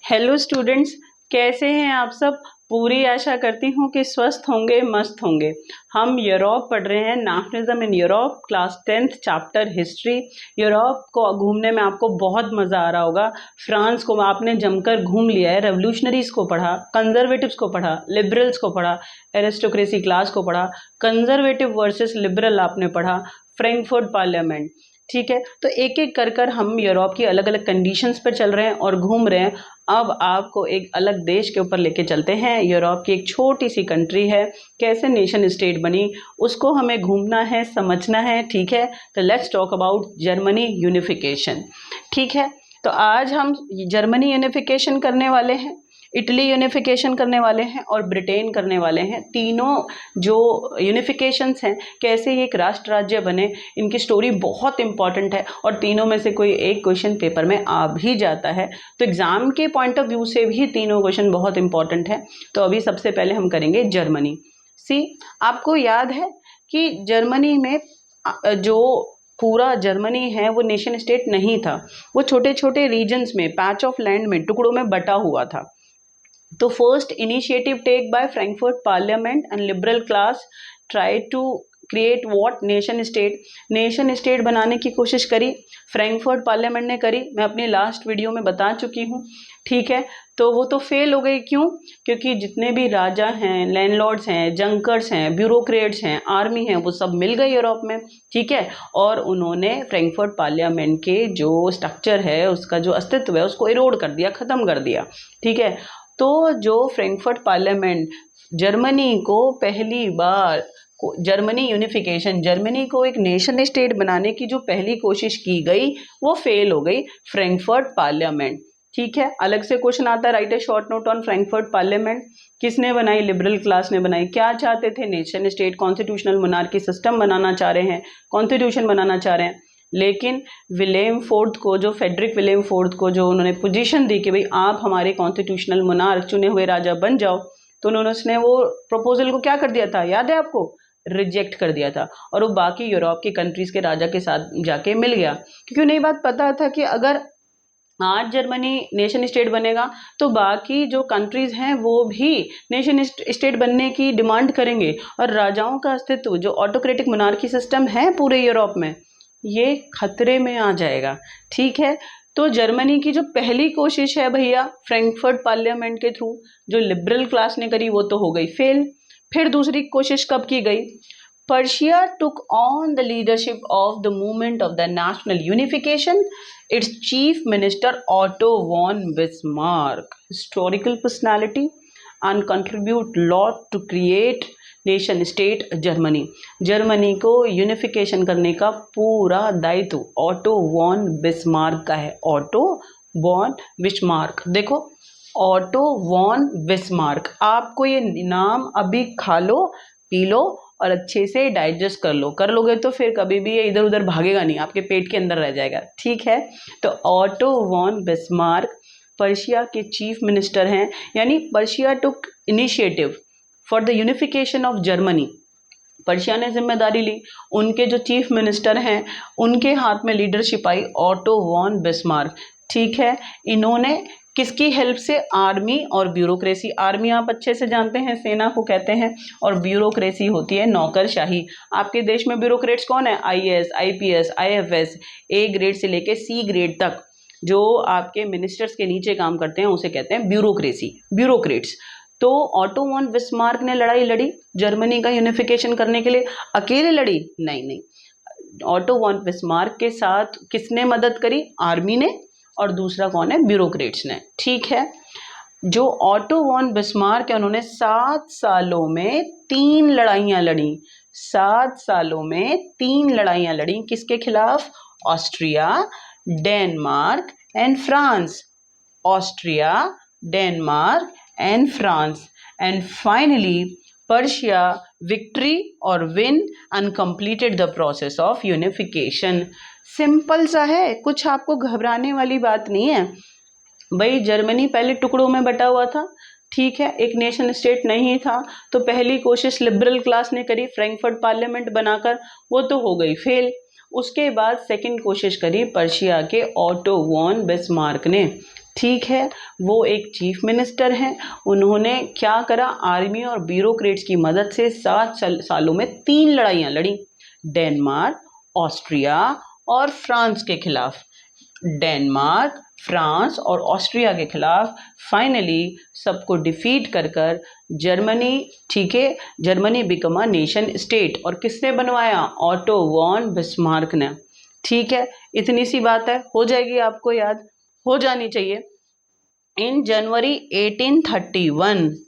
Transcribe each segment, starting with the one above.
Hello students, कैसे हैं आप सब। पूरी आशा करती हूँ कि स्वस्थ होंगे, मस्त होंगे। हम यूरोप पढ़ रहे हैं, nationalism in Europe, class 10th chapter history. Europe को घूमने में आपको बहुत मज़ा आ रहा होगा। फ्रांस को आपने जमकर घूम लिया है, रेवोल्यूशनरीज को पढ़ा, कंजर्वेटिव्स को पढ़ा, लिबरल्स को पढ़ा, एरिस्टोक्रेसी क्लास को पढ़ा, कंजर्वेटिव वर्सेस लिबरल आपने पढ़ा, फ्रैंकफर्ट पार्लियामेंट। ठीक है, तो एक एक कर कर हम यूरोप की अलग अलग कंडीशंस पर चल रहे हैं और घूम रहे हैं। अब आपको एक अलग देश के ऊपर लेके चलते हैं। यूरोप की एक छोटी सी कंट्री है, कैसे नेशन स्टेट बनी उसको हमें घूमना है, समझना है। ठीक है, तो let's talk about Germany unification. ठीक है, तो आज हम जर्मनी यूनिफिकेशन करने वाले हैं, इटली यूनिफिकेशन करने वाले हैं और ब्रिटेन करने वाले हैं। तीनों जो यूनिफिकेशंस हैं, कैसे ये एक राष्ट्र राज्य बने, इनकी स्टोरी बहुत इंपॉर्टेंट है और तीनों में से कोई एक क्वेश्चन पेपर में आ भी जाता है। तो एग्जाम के पॉइंट ऑफ व्यू से भी तीनों क्वेश्चन बहुत इंपॉर्टेंट है। तो अभी सबसे पहले हम करेंगे जर्मनी। आपको याद है कि जर्मनी में जो पूरा जर्मनी है वो नेशन स्टेट नहीं था, वो छोटे छोटे रीजन्स में, पैच ऑफ लैंड में, टुकड़ों में बटा हुआ था। तो first initiative take by Frankfurt parliament and liberal class try to create what nation state बनाने की कोशिश करी, फ्रैंकफर्ट पार्लियामेंट ने करी। मैं अपनी लास्ट वीडियो में बता चुकी हूँ। ठीक है, तो वो तो फेल हो गई। क्यों? क्योंकि जितने भी राजा हैं, लैंडलॉर्ड्स हैं, जंकर्स हैं, ब्यूरोक्रेट्स हैं, आर्मी हैं, वो सब मिल गए यूरोप में। ठीक है, और उन्होंने फ्रैंकफर्ट पार्लियामेंट के जो स्ट्रक्चर है, उसका जो अस्तित्व है, उसको इरोड कर दिया, ख़त्म कर दिया। ठीक है, तो जो फ्रैंकफर्ट पार्लियामेंट जर्मनी को पहली बार जर्मनी यूनिफिकेशन, जर्मनी को एक नेशन स्टेट बनाने की जो पहली कोशिश की गई वो फेल हो गई, फ्रैंकफर्ट पार्लियामेंट। ठीक है, अलग से क्वेश्चन आता है, write a short note on Frankfurt parliament. किसने बनाई? लिबरल क्लास ने बनाई। क्या चाहते थे? Nation state, constitutional monarchy system बनाना चाह रहे हैं, कॉन्स्टिट्यूशन बनाना चाह रहे हैं। लेकिन विलेम फोर्थ को, जो फेडरिक विलेम फोर्थ को जो उन्होंने पोजीशन दी कि भाई आप हमारे कॉन्स्टिट्यूशनल मोनार्क, चुने हुए राजा बन जाओ, तो उन्होंने उसने वो प्रपोजल को क्या कर दिया था, याद है आपको? रिजेक्ट कर दिया था और वो बाकी यूरोप की कंट्रीज के राजा के साथ जाके मिल गया, क्योंकि उन्हें बात पता था कि अगर आज जर्मनी नेशन स्टेट बनेगा तो बाकी जो कंट्रीज हैं वो भी नेशन स्टेट बनने की डिमांड करेंगे और राजाओं का अस्तित्व, जो ऑटोक्रेटिक मोनार्की सिस्टम है पूरे यूरोप में, ये खतरे में आ जाएगा। ठीक है, तो जर्मनी की जो पहली कोशिश है भैया फ्रैंकफर्ट पार्लियामेंट के थ्रू, जो लिबरल क्लास ने करी, वो तो हो गई फेल। फिर दूसरी कोशिश कब की गई? Persia took on the leadership of the movement of the national unification. Its chief minister Otto von Bismarck, historical personality, and contribute lot to create nation state Germany. Germany को यूनिफिकेशन करने का पूरा दायित्व ऑटो वॉन बिस्मार्क का है। Auto von Bismarck, देखो auto von Bismarck, आपको ये नाम अभी खा लो, पी लो और अच्छे से डाइजेस्ट कर लो। कर लोगे तो फिर कभी भी ये इधर उधर भागेगा नहीं, आपके पेट के अंदर रह जाएगा। ठीक है, तो ऑटो वॉन बिस्मार्क पर्शिया के चीफ मिनिस्टर हैं, यानी Persia took initiative for the unification of Germany. Persia ने जिम्मेदारी ली, उनके जो चीफ मिनिस्टर हैं उनके हाथ में लीडरशिप आई, ऑटो वॉन बिस्मार्क। ठीक है, इन्होंने किसकी हेल्प से? आर्मी और ब्यूरोक्रेसी। आर्मी आप अच्छे से जानते हैं, सेना को कहते हैं, और ब्यूरोक्रेसी होती है नौकरशाही। आपके देश में ब्यूरोक्रेट्स कौन है? IAS, IPS, IFS, A grade से लेके सी ग्रेड तक जो आपके मिनिस्टर्स के नीचे काम करते हैं उसे कहते हैं ब्यूरोक्रेसी, ब्यूरोक्रेट्स। तो ऑटो वॉन बिस्मार्क ने लड़ाई लड़ी जर्मनी का यूनिफिकेशन करने के लिए। अकेले लड़ी? नहीं, ऑटो वॉन बिस्मार्क के साथ किसने मदद करी? आर्मी ने, और दूसरा कौन है? ब्यूरोक्रेट्स ने। ठीक है, जो ऑटो वॉन बिस्मार्क है उन्होंने 7 सालों में 3 लड़ाइयाँ लड़ी। 7 सालों में 3 लड़ाइयाँ लड़ी। किसके खिलाफ? Austria, Denmark and France. Austria, Denmark and France, and finally Persia victory और win and completed the process of unification. Simple सा है, कुछ आपको घबराने वाली बात नहीं है भाई। जर्मनी पहले टुकड़ों में बटा हुआ था, ठीक है, एक नेशन स्टेट नहीं था। तो पहली कोशिश लिबरल क्लास ने करी फ्रैंकफर्ट पार्लियामेंट बनाकर, वो तो हो गई फेल। उसके बाद सेकंड कोशिश करी पर्शिया के ऑटो वॉन बिस्मार्क ने। ठीक है, वो एक चीफ मिनिस्टर हैं। उन्होंने क्या करा, आर्मी और ब्यूरोक्रेट्स की मदद से 7 सालों में 3 लड़ाइयाँ लड़ी, डेनमार्क, ऑस्ट्रिया और फ्रांस के खिलाफ। डेनमार्क, फ्रांस और ऑस्ट्रिया के खिलाफ फाइनली सबको डिफीट कर कर जर्मनी, ठीक है, Germany become a nation state. और किसने बनवाया, ऑटो वॉन बिस्मार्क ने। ठीक है, इतनी सी बात है, हो जाएगी, आपको याद हो जानी चाहिए। इन जनवरी 1831,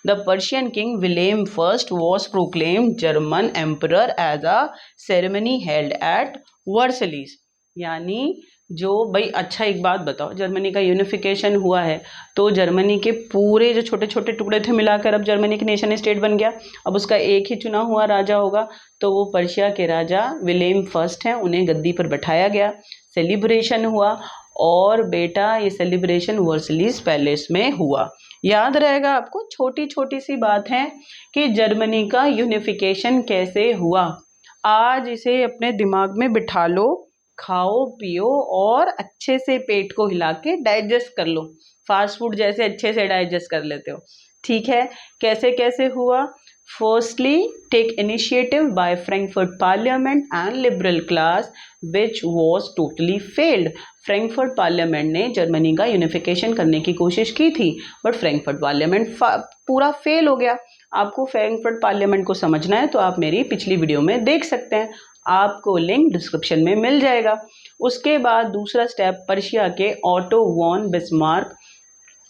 the Persian king William I was proclaimed German emperor as a ceremony held at Versailles। यानी जो भाई, अच्छा एक बात बताओ, जर्मनी का यूनिफिकेशन हुआ है तो जर्मनी के पूरे जो छोटे छोटे टुकड़े थे मिलाकर अब जर्मनी की नेशन स्टेट बन गया। अब उसका एक ही चुना हुआ राजा होगा, तो वो पर्शिया के राजा विलियम फर्स्ट हैं, उन्हें गद्दी पर बैठाया गया, सेलिब्रेशन हुआ। और बेटा ये सेलिब्रेशन वर्सलीज पैलेस में हुआ। याद रहेगा आपको, छोटी छोटी सी बात है कि जर्मनी का यूनिफिकेशन कैसे हुआ। आज इसे अपने दिमाग में बिठा लो, खाओ पियो और अच्छे से पेट को हिला के डाइजेस्ट कर लो, फास्ट फूड जैसे अच्छे से डाइजेस्ट कर लेते हो। ठीक है, कैसे कैसे हुआ। Firstly take initiative by Frankfurt parliament and liberal class which was totally failed. Frankfurt parliament ने जर्मनी का यूनिफिकेशन करने की कोशिश की थी, बट फ्रैंकफर्ट पार्लियामेंट पूरा फेल हो गया। आपको फ्रैंकफर्ट पार्लियामेंट को समझना है तो आप मेरी पिछली वीडियो में देख सकते हैं, आपको लिंक डिस्क्रिप्शन में मिल जाएगा। उसके बाद दूसरा स्टेप, पर्शिया के ऑटो वॉन बिस्मार्क,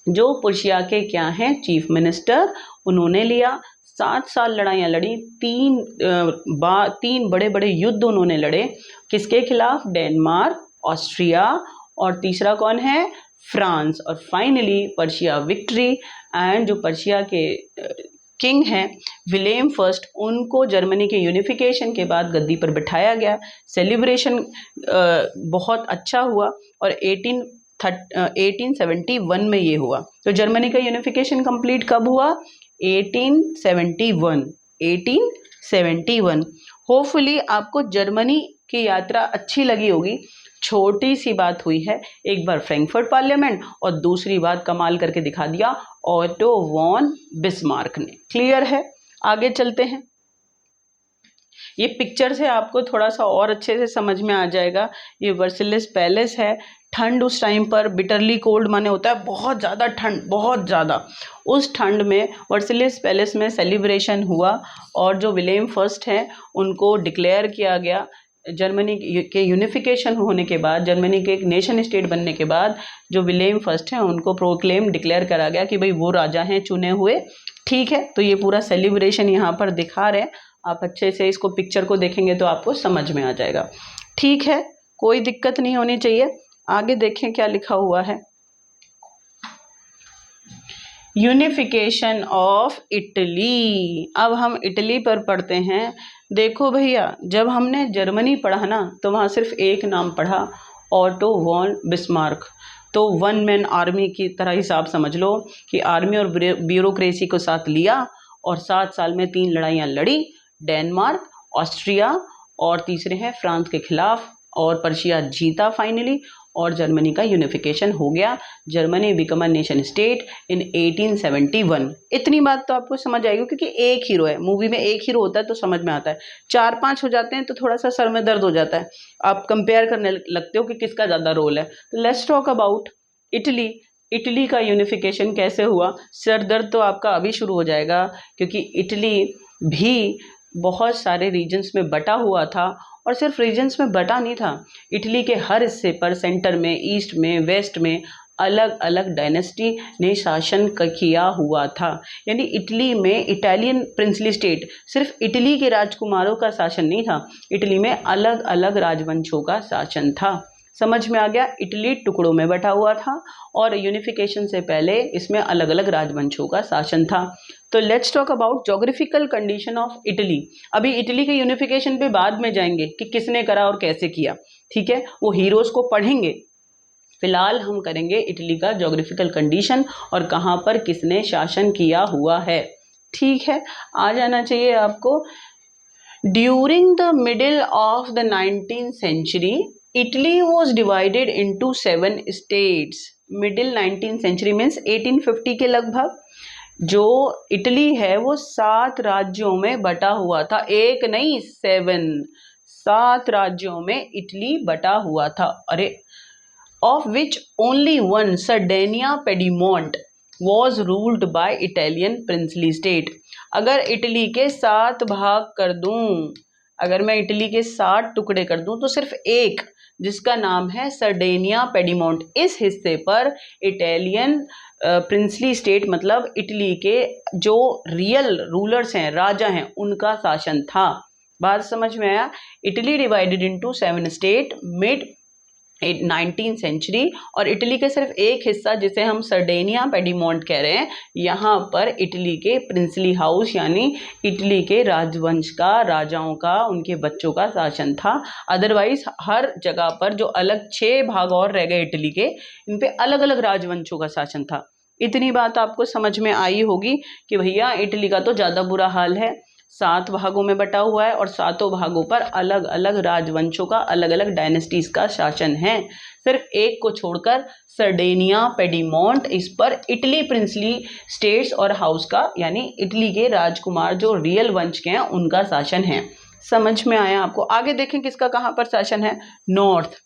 जो पर्शिया के क्या हैं, चीफ मिनिस्टर, उन्होंने लिया। 7 साल लड़ाइयाँ लड़ी, 3 बड़े बड़े युद्ध उन्होंने लड़े। किसके खिलाफ, डेनमार्क, ऑस्ट्रिया और तीसरा कौन है, फ्रांस। और फाइनली पर्शिया विक्ट्री। एंड जो पर्शिया के किंग हैं विलियम फर्स्ट, उनको जर्मनी के यूनिफिकेशन के बाद गद्दी पर बिठाया गया। सेलिब्रेशन बहुत अच्छा हुआ और 1871 में ये हुआ। तो जर्मनी का यूनिफिकेशन कंप्लीट कब हुआ, 1871। होपफुली आपको जर्मनी की यात्रा अच्छी लगी होगी। छोटी सी बात हुई है, एक बार फ्रैंकफर्ट पार्लियामेंट और दूसरी बात कमाल करके दिखा दिया ऑटो वॉन बिस्मार्क ने। क्लियर है, आगे चलते हैं। ये पिक्चर से आपको थोड़ा सा और अच्छे से समझ में आ जाएगा। ये वर्सलिस पैलेस है। ठंड उस टाइम पर बिटरली कोल्ड माने होता है बहुत ज़्यादा ठंड, बहुत ज़्यादा। उस ठंड में वर्सलिस पैलेस में सेलिब्रेशन हुआ और जो विलियम फर्स्ट हैं उनको डिक्लेयर किया गया। जर्मनी के यूनिफिकेशन होने के बाद, जर्मनी के एक नेशन स्टेट बनने के बाद जो विलियम फर्स्ट हैं उनको प्रोक्लेम डिक्लेयर करा गया कि भाई वो राजा हैं चुने हुए। ठीक है, तो ये पूरा सेलिब्रेशन यहाँ पर दिखा रहे हैं। आप अच्छे से इसको पिक्चर को देखेंगे तो आपको समझ में आ जाएगा। ठीक है, कोई दिक्कत नहीं होनी चाहिए। आगे देखें क्या लिखा हुआ है। Unification of Italy. अब हम इटली पर पढ़ते हैं। देखो भैया, जब हमने जर्मनी पढ़ा ना तो वहाँ सिर्फ एक नाम पढ़ा, ऑटो वॉन बिस्मार्क। तो 1 मैन आर्मी की तरह हिसाब समझ लो कि आर्मी और ब्यूरोक्रेसी को साथ लिया और 7 साल में 3 लड़ाइयाँ लड़ी, डेनमार्क, ऑस्ट्रिया और तीसरे हैं फ्रांस के खिलाफ, और पर्शिया जीता फाइनली और जर्मनी का यूनिफिकेशन हो गया। Germany become a nation state in 1871। इतनी बात तो आपको समझ आएगी क्योंकि एक हीरो है, मूवी में एक हीरो होता है तो समझ में आता है। 4-5 हो जाते हैं तो थोड़ा सा सर में दर्द हो जाता है, आप कंपेयर करने लगते हो कि किसका ज़्यादा रोल है। तो let's talk about Italy. Italy का यूनिफिकेशन कैसे हुआ। सर दर्द तो आपका अभी शुरू हो जाएगा क्योंकि इटली भी बहुत सारे रीजन्स में बटा हुआ था और सिर्फ रीजन्स में बटा नहीं था, इटली के हर हिस्से पर, सेंटर में, ईस्ट में, वेस्ट में अलग अलग डायनेस्टी ने शासन किया हुआ था। यानी इटली में इटालियन प्रिंसली स्टेट, सिर्फ इटली के राजकुमारों का शासन नहीं था, इटली में अलग अलग राजवंशों का शासन था। समझ में आ गया, इटली टुकड़ों में बटा हुआ था और यूनिफिकेशन से पहले इसमें अलग अलग राजवंशों का शासन था। तो let's talk about geographical condition of Italy. अभी इटली के यूनिफिकेशन पे बाद में जाएंगे कि किसने करा और कैसे किया, ठीक है, वो हीरोज को पढ़ेंगे। फिलहाल हम करेंगे इटली का ज्योग्राफिकल कंडीशन और कहाँ पर किसने शासन किया हुआ है। ठीक है, आ जाना चाहिए आपको। During the middle of the 19th century, Italy was divided into 7 states middle 19th century means 1850 के लगभग। जो इटली है वो 7 राज्यों में बटा हुआ था, एक नहीं 7 राज्यों में इटली बटा हुआ था। अरे, of which only one Sardinia Piedmont was ruled by Italian princely state. अगर इटली के 7 भाग कर दूं, अगर मैं इटली के 7 टुकड़े कर दूं, तो सिर्फ एक, जिसका नाम है सर्डेनिया पेडिमोंट, इस हिस्से पर इटालियन प्रिंसली स्टेट मतलब इटली के जो रियल रूलर्स हैं, राजा हैं, उनका शासन था। बात समझ में आया? Italy divided into 7 state mid 19th century, और इटली के सिर्फ एक हिस्सा जिसे हम सर्डेनिया पेडिमोंट कह रहे हैं, यहाँ पर इटली के प्रिंसली हाउस यानी इटली के राजवंश का, राजाओं का, उनके बच्चों का शासन था। अदरवाइज हर जगह पर जो अलग 6 भाग और रह गए इटली के, इन पे अलग अलग राजवंशों का शासन था। इतनी बात आपको समझ में आई होगी कि भैया इटली का तो ज़्यादा बुरा हाल है, 7 भागों में बटा हुआ है और 7 भागों पर अलग अलग राजवंशों का, अलग अलग डायनेस्टीज का शासन है। सिर्फ एक को छोड़कर सर्डेनिया पेडिमोंट, इस पर इटली प्रिंसली स्टेट्स और हाउस का यानी इटली के राजकुमार जो रियल वंश के हैं उनका शासन है। समझ में आया आपको? आगे देखें किसका कहाँ पर शासन है। नॉर्थ,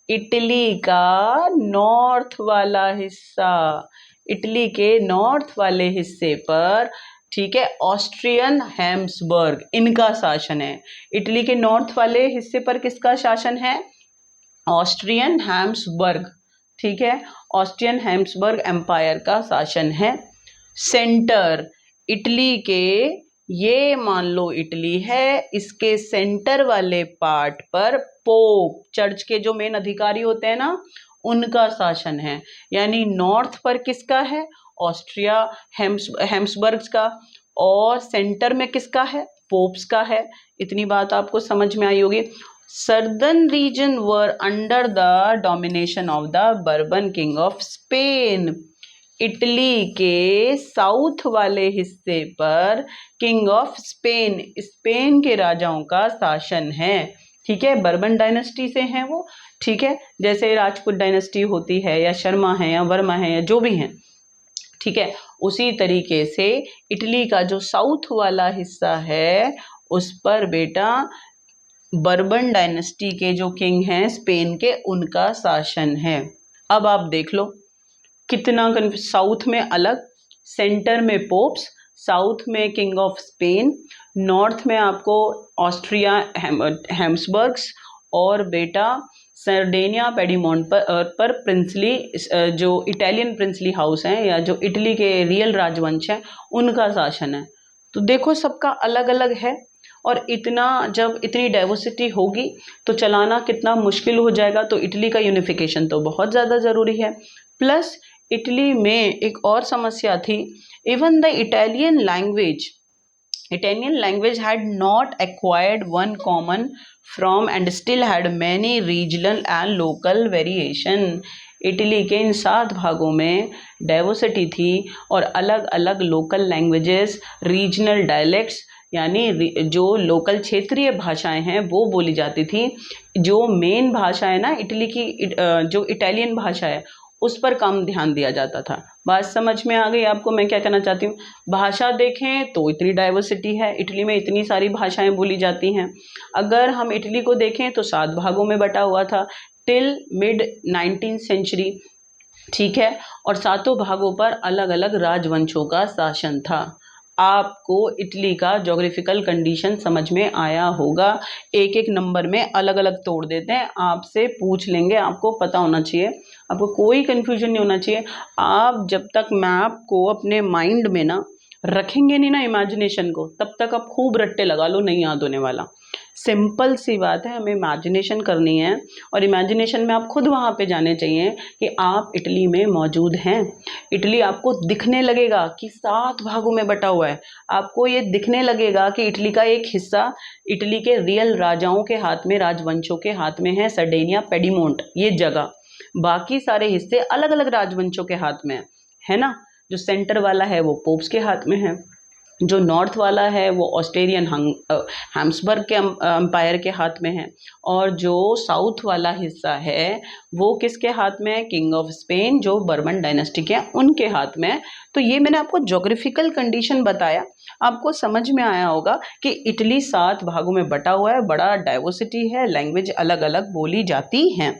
इटली का नॉर्थ वाला हिस्सा, इटली के नॉर्थ वाले हिस्से पर, ठीक है, ऑस्ट्रियन हैम्सबर्ग, इनका शासन है। इटली के नॉर्थ वाले हिस्से पर किसका शासन है? ऑस्ट्रियन हैम्सबर्ग, ठीक है, ऑस्ट्रियन हैम्सबर्ग एम्पायर का शासन है। सेंटर, इटली के, ये मान लो इटली है, इसके सेंटर वाले पार्ट पर पोप, चर्च के जो मेन अधिकारी होते हैं ना, उनका शासन है। यानी नॉर्थ पर किसका है? ऑस्ट्रिया हैम्सबर्ग का, और सेंटर में किसका है? पोप्स का है। इतनी बात आपको समझ में आई होगी। Southern region were under the domination of the Bourbon king of Spain. Italy के साउथ वाले हिस्से पर किंग ऑफ स्पेन, स्पेन के राजाओं का शासन है। ठीक है, बर्बन डायनेस्टी से हैं वो, ठीक है, जैसे राजपूत डायनेस्टी होती है या शर्मा है या वर्मा है या जो भी हैं, ठीक है, उसी तरीके से इटली का जो साउथ वाला हिस्सा है उस पर बेटा बर्बन डायनेस्टी के जो किंग हैं स्पेन के, उनका शासन है। अब आप देख लो कितना साउथ में अलग, सेंटर में पोप्स, साउथ में किंग ऑफ स्पेन, नॉर्थ में आपको ऑस्ट्रिया हैम्सबर्ग्स, और बेटा सर्डेनिया पेडिमोंट पर प्रिंसली जो इटालियन प्रिंसली हाउस हैं या जो इटली के रियल राजवंश हैं उनका शासन है। तो देखो सबका अलग अलग है, और इतना जब इतनी डाइवर्सिटी होगी तो चलाना कितना मुश्किल हो जाएगा। तो इटली का यूनिफिकेशन तो बहुत ज़्यादा ज़रूरी है। प्लस इटली में एक और समस्या थी, even the Italian language had not acquired one common from and still had many regional and local variation। Italy के इन 7 भागों में डाइवर्सिटी थी और अलग अलग लोकल लैंग्वेजेस, रीजनल डायलेक्ट्स यानी जो लोकल क्षेत्रीय भाषाएं हैं वो बोली जाती थी। जो मेन भाषा है ना इटली की, जो इटालियन भाषा है उस पर कम ध्यान दिया जाता था। बात समझ में आ गई आपको मैं क्या कहना चाहती हूँ? भाषा देखें तो इतनी डाइवर्सिटी है, इटली में इतनी सारी भाषाएं बोली जाती हैं। अगर हम इटली को देखें तो 7 भागों में बटा हुआ था टिल मिड 19th सेंचुरी, ठीक है, और 7 भागों पर अलग अलग राजवंशों का शासन था। आपको इटली का ज्योग्राफिकल कंडीशन समझ में आया होगा। एक एक नंबर में अलग अलग तोड़ देते हैं, आपसे पूछ लेंगे, आपको पता होना चाहिए, आपको कोई कंफ्यूजन नहीं होना चाहिए। आप जब तक मैप को अपने माइंड में ना रखेंगे नहीं ना, इमेजिनेशन को, तब तक आप खूब रट्टे लगा लो, नहीं याद होने वाला। सिंपल सी बात है, हमें इमेजिनेशन करनी है और इमेजिनेशन में आप खुद वहाँ पे जाने चाहिए कि आप इटली में मौजूद हैं। इटली आपको दिखने लगेगा कि 7 भागों में बटा हुआ है, आपको ये दिखने लगेगा कि इटली का एक हिस्सा इटली के रियल राजाओं के हाथ में, राजवंशों के हाथ में है, सर्डेनिया पेडिमोंट ये जगह, बाकी सारे हिस्से अलग अलग राजवंशों के हाथ में है ना। जो सेंटर वाला है वो पोप्स के हाथ में है। जो नॉर्थ वाला है वो ऑस्ट्रेलियन हैम्सबर्ग के एम्पायर के हाथ में है, और जो साउथ वाला हिस्सा है वो किसके हाथ में है? किंग ऑफ स्पेन, जो बर्मन डायनेस्टी के हैं उनके हाथ में है। तो ये मैंने आपको ज्योग्राफिकल कंडीशन बताया, आपको समझ में आया होगा कि इटली 7 भागों में बटा हुआ है, बड़ा डाइवर्सिटी है, लैंग्वेज अलग अलग बोली जाती हैं।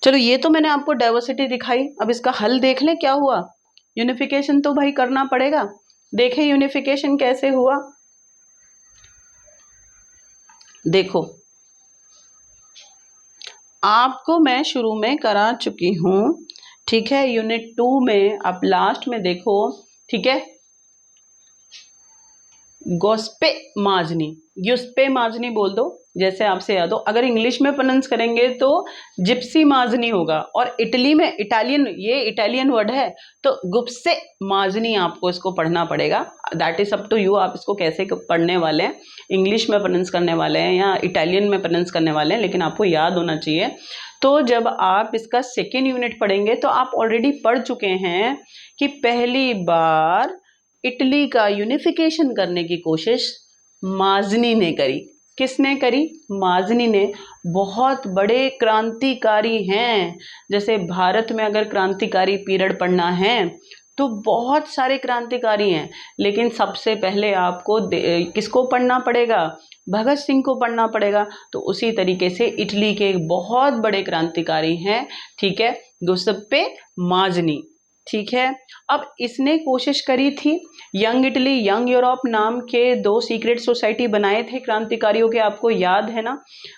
चलो ये तो मैंने आपको डाइवर्सिटी दिखाई, अब इसका हल देख लें क्या हुआ। यूनिफिकेशन तो भाई करना पड़ेगा। देखें यूनिफिकेशन कैसे हुआ। देखो आपको मैं शुरू में करा चुकी हूँ, ठीक है, यूनिट 2 में। आप लास्ट में देखो, ठीक है, गोस्पे माजनी, यूस्पे माजनी बोल दो, जैसे आपसे याद हो। अगर इंग्लिश में प्रोनाउंस करेंगे तो जिप्सी माजनी होगा, और इटली में इटालियन, ये इटालियन वर्ड है, तो गुप्से माजनी आपको इसको पढ़ना पड़ेगा। That is up to you, आप इसको कैसे पढ़ने वाले हैं, इंग्लिश में प्रोनाउंस करने वाले हैं या इटालियन में प्रोनाउंस करने वाले हैं, लेकिन आपको याद होना चाहिए। तो जब आप इसका सेकेंड यूनिट पढ़ेंगे तो आप ऑलरेडी पढ़ चुके हैं कि पहली बार इटली का यूनिफिकेशन करने की कोशिश माजनी ने करी। किसने करी? माजनी ने। बहुत बड़े क्रांतिकारी हैं, जैसे भारत में अगर क्रांतिकारी पीरियड पढ़ना है तो बहुत सारे क्रांतिकारी हैं, लेकिन सबसे पहले आपको किसको पढ़ना पड़ेगा? भगत सिंह को पढ़ना पड़ेगा। तो उसी तरीके से इटली के एक बहुत बड़े क्रांतिकारी हैं, ठीक है, गुसेप्पे माजनी, ठीक है। अब इसने कोशिश करी थी, यंग इटली यंग यूरोप नाम के 2 सीक्रेट सोसाइटी बनाए थे क्रांतिकारियों के, आपको याद है ना,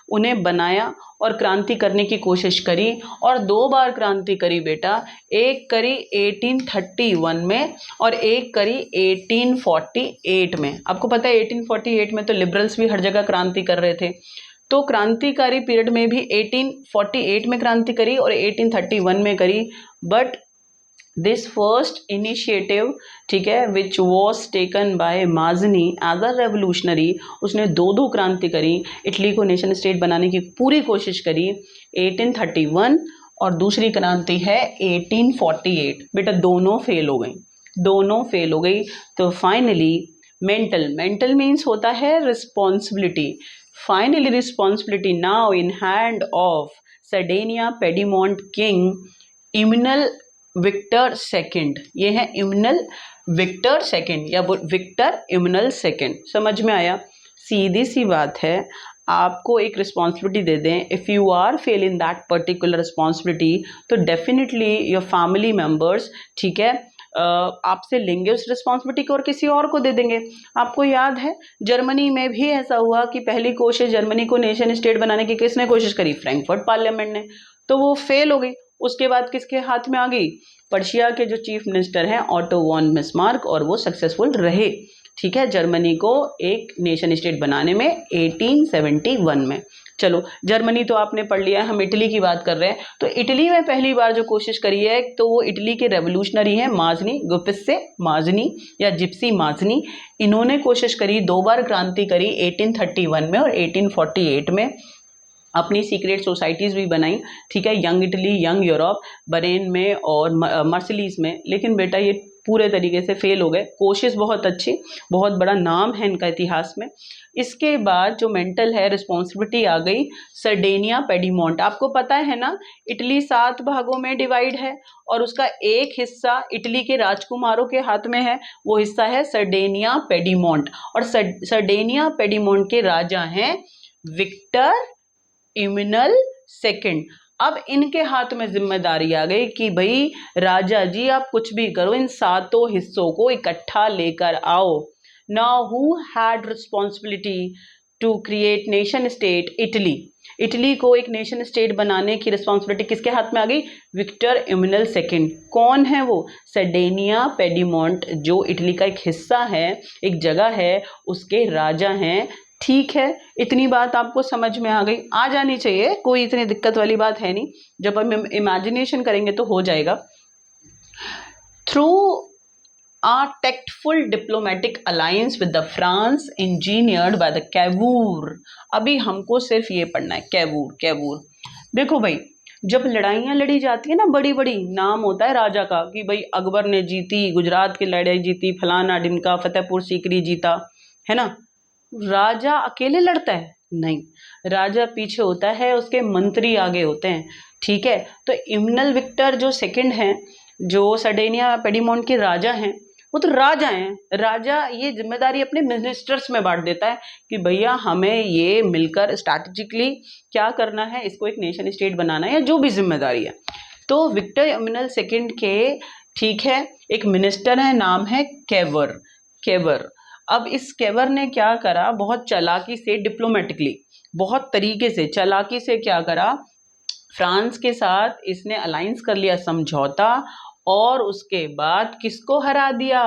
उन्हें बनाया और क्रांति करने की कोशिश करी, और 2 बार क्रांति करी बेटा, एक करी 1831 में और एक करी 1848 में। आपको पता है 1848 में तो लिबरल्स भी हर जगह क्रांति कर रहे थे, तो क्रांतिकारी पीरियड में भी 1848 में क्रांति करी और 1831 में करी। बट दिस फर्स्ट इनिशिएटिव, ठीक है, which was taken by Mazzini as a revolutionary, उसने 2 क्रांति करी, इटली को नेशन स्टेट बनाने की पूरी कोशिश करी 1831, और दूसरी क्रांति है 1848। बेटा दोनों फेल हो गई, दोनों फेल हो गई। तो फाइनली मेंटल मीन्स होता है responsibility, finally responsibility now in hand of Sardinia Piedmont king Emmanuel Victor second. ये है इम्यूनल विक्टर सेकंड या विक्टर इम्यूनल सेकंड। समझ में आया? सीधी सी बात है, आपको एक रिस्पॉन्सिबिलिटी दे दें, if you are fail in that particular responsibility, तो डेफिनेटली योर फैमिली मेम्बर्स, ठीक है, आपसे लेंगे उस रिस्पॉन्सिबिलिटी को और किसी और को दे देंगे। आपको याद है जर्मनी में भी ऐसा हुआ कि पहली कोशिश जर्मनी को नेशन स्टेट बनाने की किसने कोशिश करी? फ्रैंकफर्ट पार्लियामेंट ने, तो वो फेल हो गई। उसके बाद किसके हाथ में आ गई? पर्शिया के जो चीफ मिनिस्टर हैं ऑटो वॉन बिस्मार्क, और वो सक्सेसफुल रहे, ठीक है, जर्मनी को एक नेशन स्टेट बनाने में 1871 में। चलो जर्मनी तो आपने पढ़ लिया है, हम इटली की बात कर रहे हैं। तो इटली में पहली बार जो कोशिश करी है तो वो इटली के रेवोल्यूशनरी हैं माजनी, गुप्से माजनी या जिप्सी माजनी। इन्होंने कोशिश करी, 2 बार क्रांति करी, 1831 में और 1848 में। अपनी सीक्रेट सोसाइटीज़ भी बनाई, ठीक है, young Italy young Europe, Bahrain में और मर्सिलीज में, लेकिन बेटा ये पूरे तरीके से फेल हो गए। कोशिश बहुत अच्छी, बहुत बड़ा नाम है इनका इतिहास में। इसके बाद जो मेंटल है रिस्पॉन्सिबिलिटी आ गई सर्डेनिया पेडीमोंट। आपको पता है ना इटली 7 भागों में डिवाइड है और उसका एक हिस्सा इटली के राजकुमारों के हाथ में है, वो हिस्सा है सर्डेनिया पेडीमोंट, और सर्डेनिया पेडीमोंट के राजा हैं विक्टर इम्यूनल सेकंड। अब इनके हाथ में जिम्मेदारी आ गई कि भाई राजा जी आप कुछ भी करो, इन 7 हिस्सों को इकट्ठा लेकर आओ। Now who had responsibility to create nation state? Italy. Italy को एक नेशन स्टेट बनाने की रिस्पॉन्सिबिलिटी किसके हाथ में आ गई? Victor Emmanuel second. कौन है वो? सर्डेनिया पेडीमोंट, जो इटली का एक हिस्सा है, एक जगह है, उसके राजा हैं। ठीक है, इतनी बात आपको समझ में आ गई, आ जानी चाहिए, कोई इतनी दिक्कत वाली बात है नहीं, जब हम इमेजिनेशन करेंगे तो हो जाएगा। Through a tactful diplomatic alliance with the France engineered by the Cavour। अभी हमको सिर्फ ये पढ़ना है, कैवूर। कैवूर देखो भाई, जब लड़ाइयाँ लड़ी जाती है ना, बड़ी बड़ी, नाम होता है राजा का कि भाई अकबर ने जीती, गुजरात की लड़ाई जीती, फलाना ढिमका, फतेहपुर सीकरी जीता, है ना। राजा अकेले लड़ता है? नहीं, राजा पीछे होता है, उसके मंत्री आगे होते हैं, ठीक है। तो इम्नल विक्टर जो सेकंड हैं, जो सर्डेनिया पेडीमोंट के राजा हैं, वो तो राजा हैं। राजा ये जिम्मेदारी अपने मिनिस्टर्स में बांट देता है कि भैया हमें ये मिलकर स्ट्रैटेजिकली क्या करना है, इसको एक नेशन स्टेट बनाना है, या जो भी जिम्मेदारी है। तो विक्टर इम्नल सेकंड के, ठीक है, एक मिनिस्टर है, नाम है केवर। केवर। अब इस केवर ने क्या करा, बहुत चालाकी से, डिप्लोमेटिकली, बहुत तरीके से, चालाकी से क्या करा, फ्रांस के साथ इसने अलायंस कर लिया, समझौता, और उसके बाद किसको हरा दिया,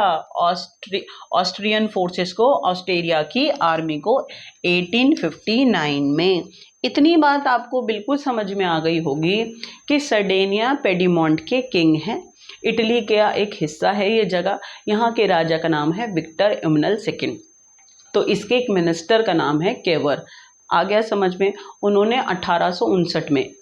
ऑस्ट्रियन फोर्सेस को, ऑस्ट्रेलिया की आर्मी को 1859 में। इतनी बात आपको बिल्कुल समझ में आ गई होगी कि सर्डेनिया पेडीमोंट के किंग हैं, इटली का एक हिस्सा है ये जगह, यहाँ के राजा का नाम है विक्टर इम्नल सेकंड, तो इसके एक मिनिस्टर का नाम है केवर। आ गया समझ में। उन्होंने 1859 में,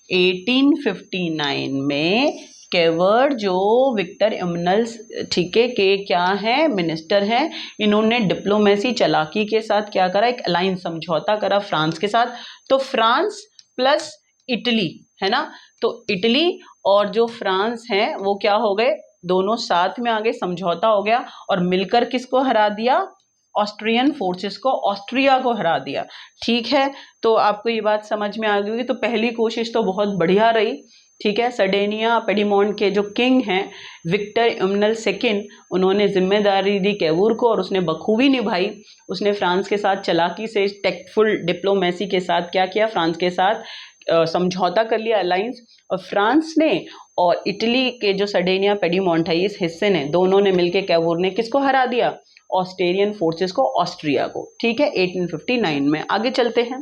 1859 में केवर जो विक्टर इम्नल, ठीक है, के क्या है, मिनिस्टर हैं, इन्होंने डिप्लोमेसी चालाकी के साथ क्या करा, एक अलायंस, समझौता करा फ्रांस के साथ। तो फ्रांस प्लस इटली, है ना, तो इटली और जो फ्रांस है वो क्या हो गए, दोनों साथ में आ गए, समझौता हो गया, और मिलकर किसको हरा दिया, ऑस्ट्रियन फोर्सेस को, ऑस्ट्रिया को हरा दिया। ठीक है, तो आपको ये बात समझ में आ गई होगी। तो पहली कोशिश तो बहुत बढ़िया रही, ठीक है। सर्डेनिया पेडीमोंट के जो किंग हैं विक्टर इम्नल सेकंड, उन्होंने जिम्मेदारी दी कैवूर को, और उसने बखूबी निभाई। उसने फ्रांस के साथ चालाकी से, टेक्टफुल डिप्लोमेसी के साथ क्या किया, फ्रांस के साथ समझौता कर लिया, अलायंस। और फ्रांस ने और इटली के जो सर्डेनिया पेडीमोंट है, इस हिस्से ने, दोनों ने मिलकर कैवूर ने किसको हरा दिया, ऑस्ट्रेलियन फोर्सेस को, ऑस्ट्रिया को, ठीक है, 1859 में। आगे चलते हैं।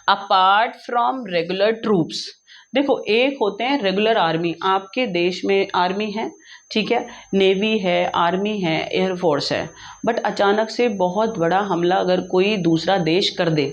अपार्ट फ्रॉम रेगुलर ट्रूप्स, देखो एक होते हैं रेगुलर आर्मी, आपके देश में आर्मी है, ठीक है, नेवी है, आर्मी है, एयरफोर्स है, बट अचानक से बहुत बड़ा हमला अगर कोई दूसरा देश कर दे,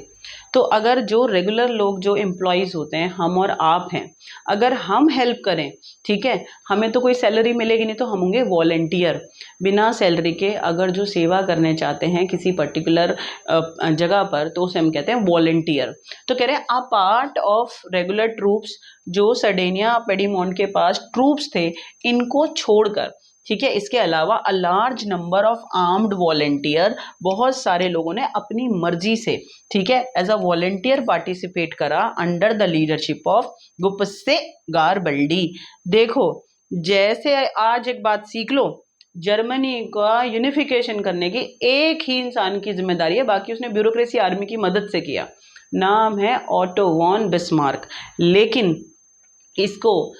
तो अगर जो रेगुलर लोग, जो एम्प्लॉयज़ होते हैं, हम और आप हैं, अगर हम हेल्प करें, ठीक है, हमें तो कोई सैलरी मिलेगी नहीं, तो हम होंगे वॉलेंटियर, बिना सैलरी के अगर जो सेवा करने चाहते हैं किसी पर्टिकुलर जगह पर, तो उसे हम कहते हैं वॉलेंटियर। तो कह रहे हैं a part of regular troops, जो सर्डेनिया पेडीमोंट के पास ट्रूप्स थे, इनको छोड़कर, ठीक है, इसके अलावा a large number of armed volunteer, बहुत सारे लोगों ने अपनी मर्जी से, ठीक है, एज अ वॉलेंटियर पार्टिसिपेट करा अंडर द लीडरशिप ऑफ गुप्से गारबल्डी। देखो, जैसे आज एक बात सीख लो, जर्मनी का यूनिफिकेशन करने की एक ही इंसान की जिम्मेदारी है, बाकी उसने ब्यूरोक्रेसी आर्मी की मदद से किया, नाम है ऑटो वॉन बिस्मार्क। लेकिन इसको,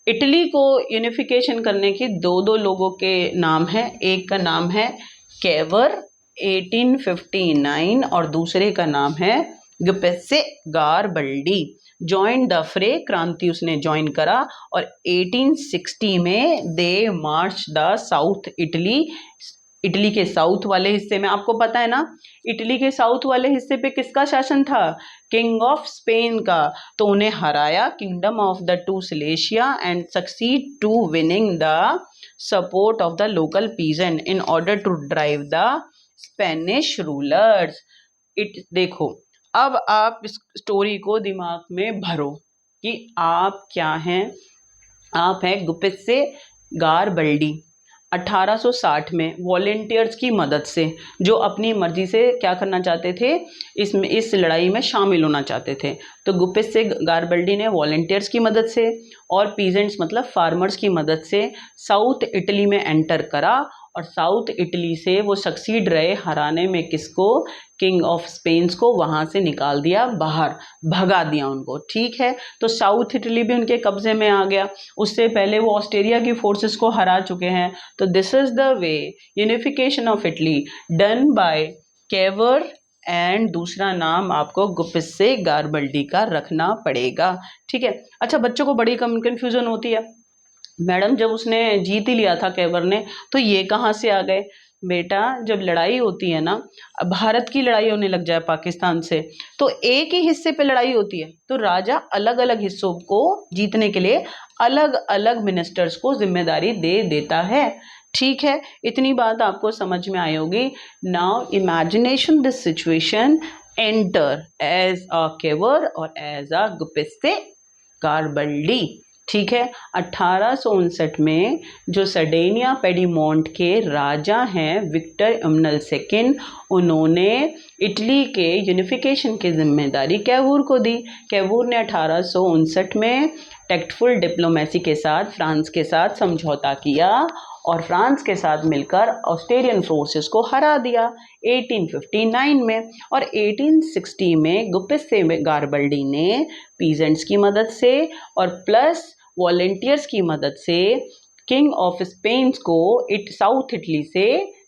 इटली को यूनिफिकेशन करने की दो लोगों के नाम हैं, एक का नाम है केवर 1859 और दूसरे का नाम है गुपेसे गारबल्डी। ज्वाइन द फ्रे, क्रांति उसने ज्वाइन करा, और 1860 में दे मार्च द साउथ इटली, इटली के साउथ वाले हिस्से में, आपको पता है ना इटली के साउथ वाले हिस्से पे किसका शासन था, किंग ऑफ स्पेन का। तो उन्हें हराया, kingdom of the two Sicilies, and succeed to winning the support of the local peasant in order to drive the Spanish rulers. देखो, अब आप इस स्टोरी को दिमाग में भरो कि आप क्या हैं, आप हैं गुपेसे गारबल्डी। 1860 में वॉलेंटियर्स की मदद से, जो अपनी मर्जी से क्या करना चाहते थे, इस लड़ाई में शामिल होना चाहते थे, तो गुपेसे गारबल्डी ने वॉलेंटियर्स की मदद से और पीजेंट्स मतलब फार्मर्स की मदद से साउथ इटली में एंटर करा, और साउथ इटली से वो सक्सीड रहे हराने में, किसको, किंग ऑफ स्पेन को, वहाँ से निकाल दिया बाहर, भगा दिया उनको। ठीक है, तो साउथ इटली भी उनके कब्जे में आ गया। उससे पहले वो ऑस्ट्रेलिया की फोर्सेस को हरा चुके हैं। तो this is the way unification of Italy done by Cavour, and दूसरा नाम आपको गुपेसे गारबल्डी का रखना पड़ेगा। ठीक है, अच्छा बच्चों को बड़ी कन्फ्यूजन होती है, मैडम जब उसने जीत ही लिया था केवर ने, तो ये कहाँ से आ गए। बेटा जब लड़ाई होती है ना, अब भारत की लड़ाई होने लग जाए पाकिस्तान से, तो एक ही हिस्से पे लड़ाई होती है, तो राजा अलग अलग हिस्सों को जीतने के लिए अलग अलग मिनिस्टर्स को जिम्मेदारी दे देता है। ठीक है, इतनी बात आपको समझ में आई होगी। Now imagination this situation, enter as a Cavour और एज अ गुपिस्ते गारबल्डी। ठीक है, 1859 में जो सर्डेनिया पेडीमोंट के राजा हैं विक्टर इमनल सेकंड, उन्होंने इटली के यूनिफिकेशन की जिम्मेदारी कैवूर को दी। कैवूर ने 1859 में टैक्टफुल डिप्लोमेसी के साथ फ्रांस के साथ समझौता किया और फ्रांस के साथ मिलकर ऑस्ट्रेलियन फोर्सेस को हरा दिया 1859 में। और 1860 में गुपिस्ते गारबल्डी ने पीजेंट्स की मदद से और प्लस वॉलेंटियर्स की मदद से किंग ऑफ स्पेन को साउथ इटली से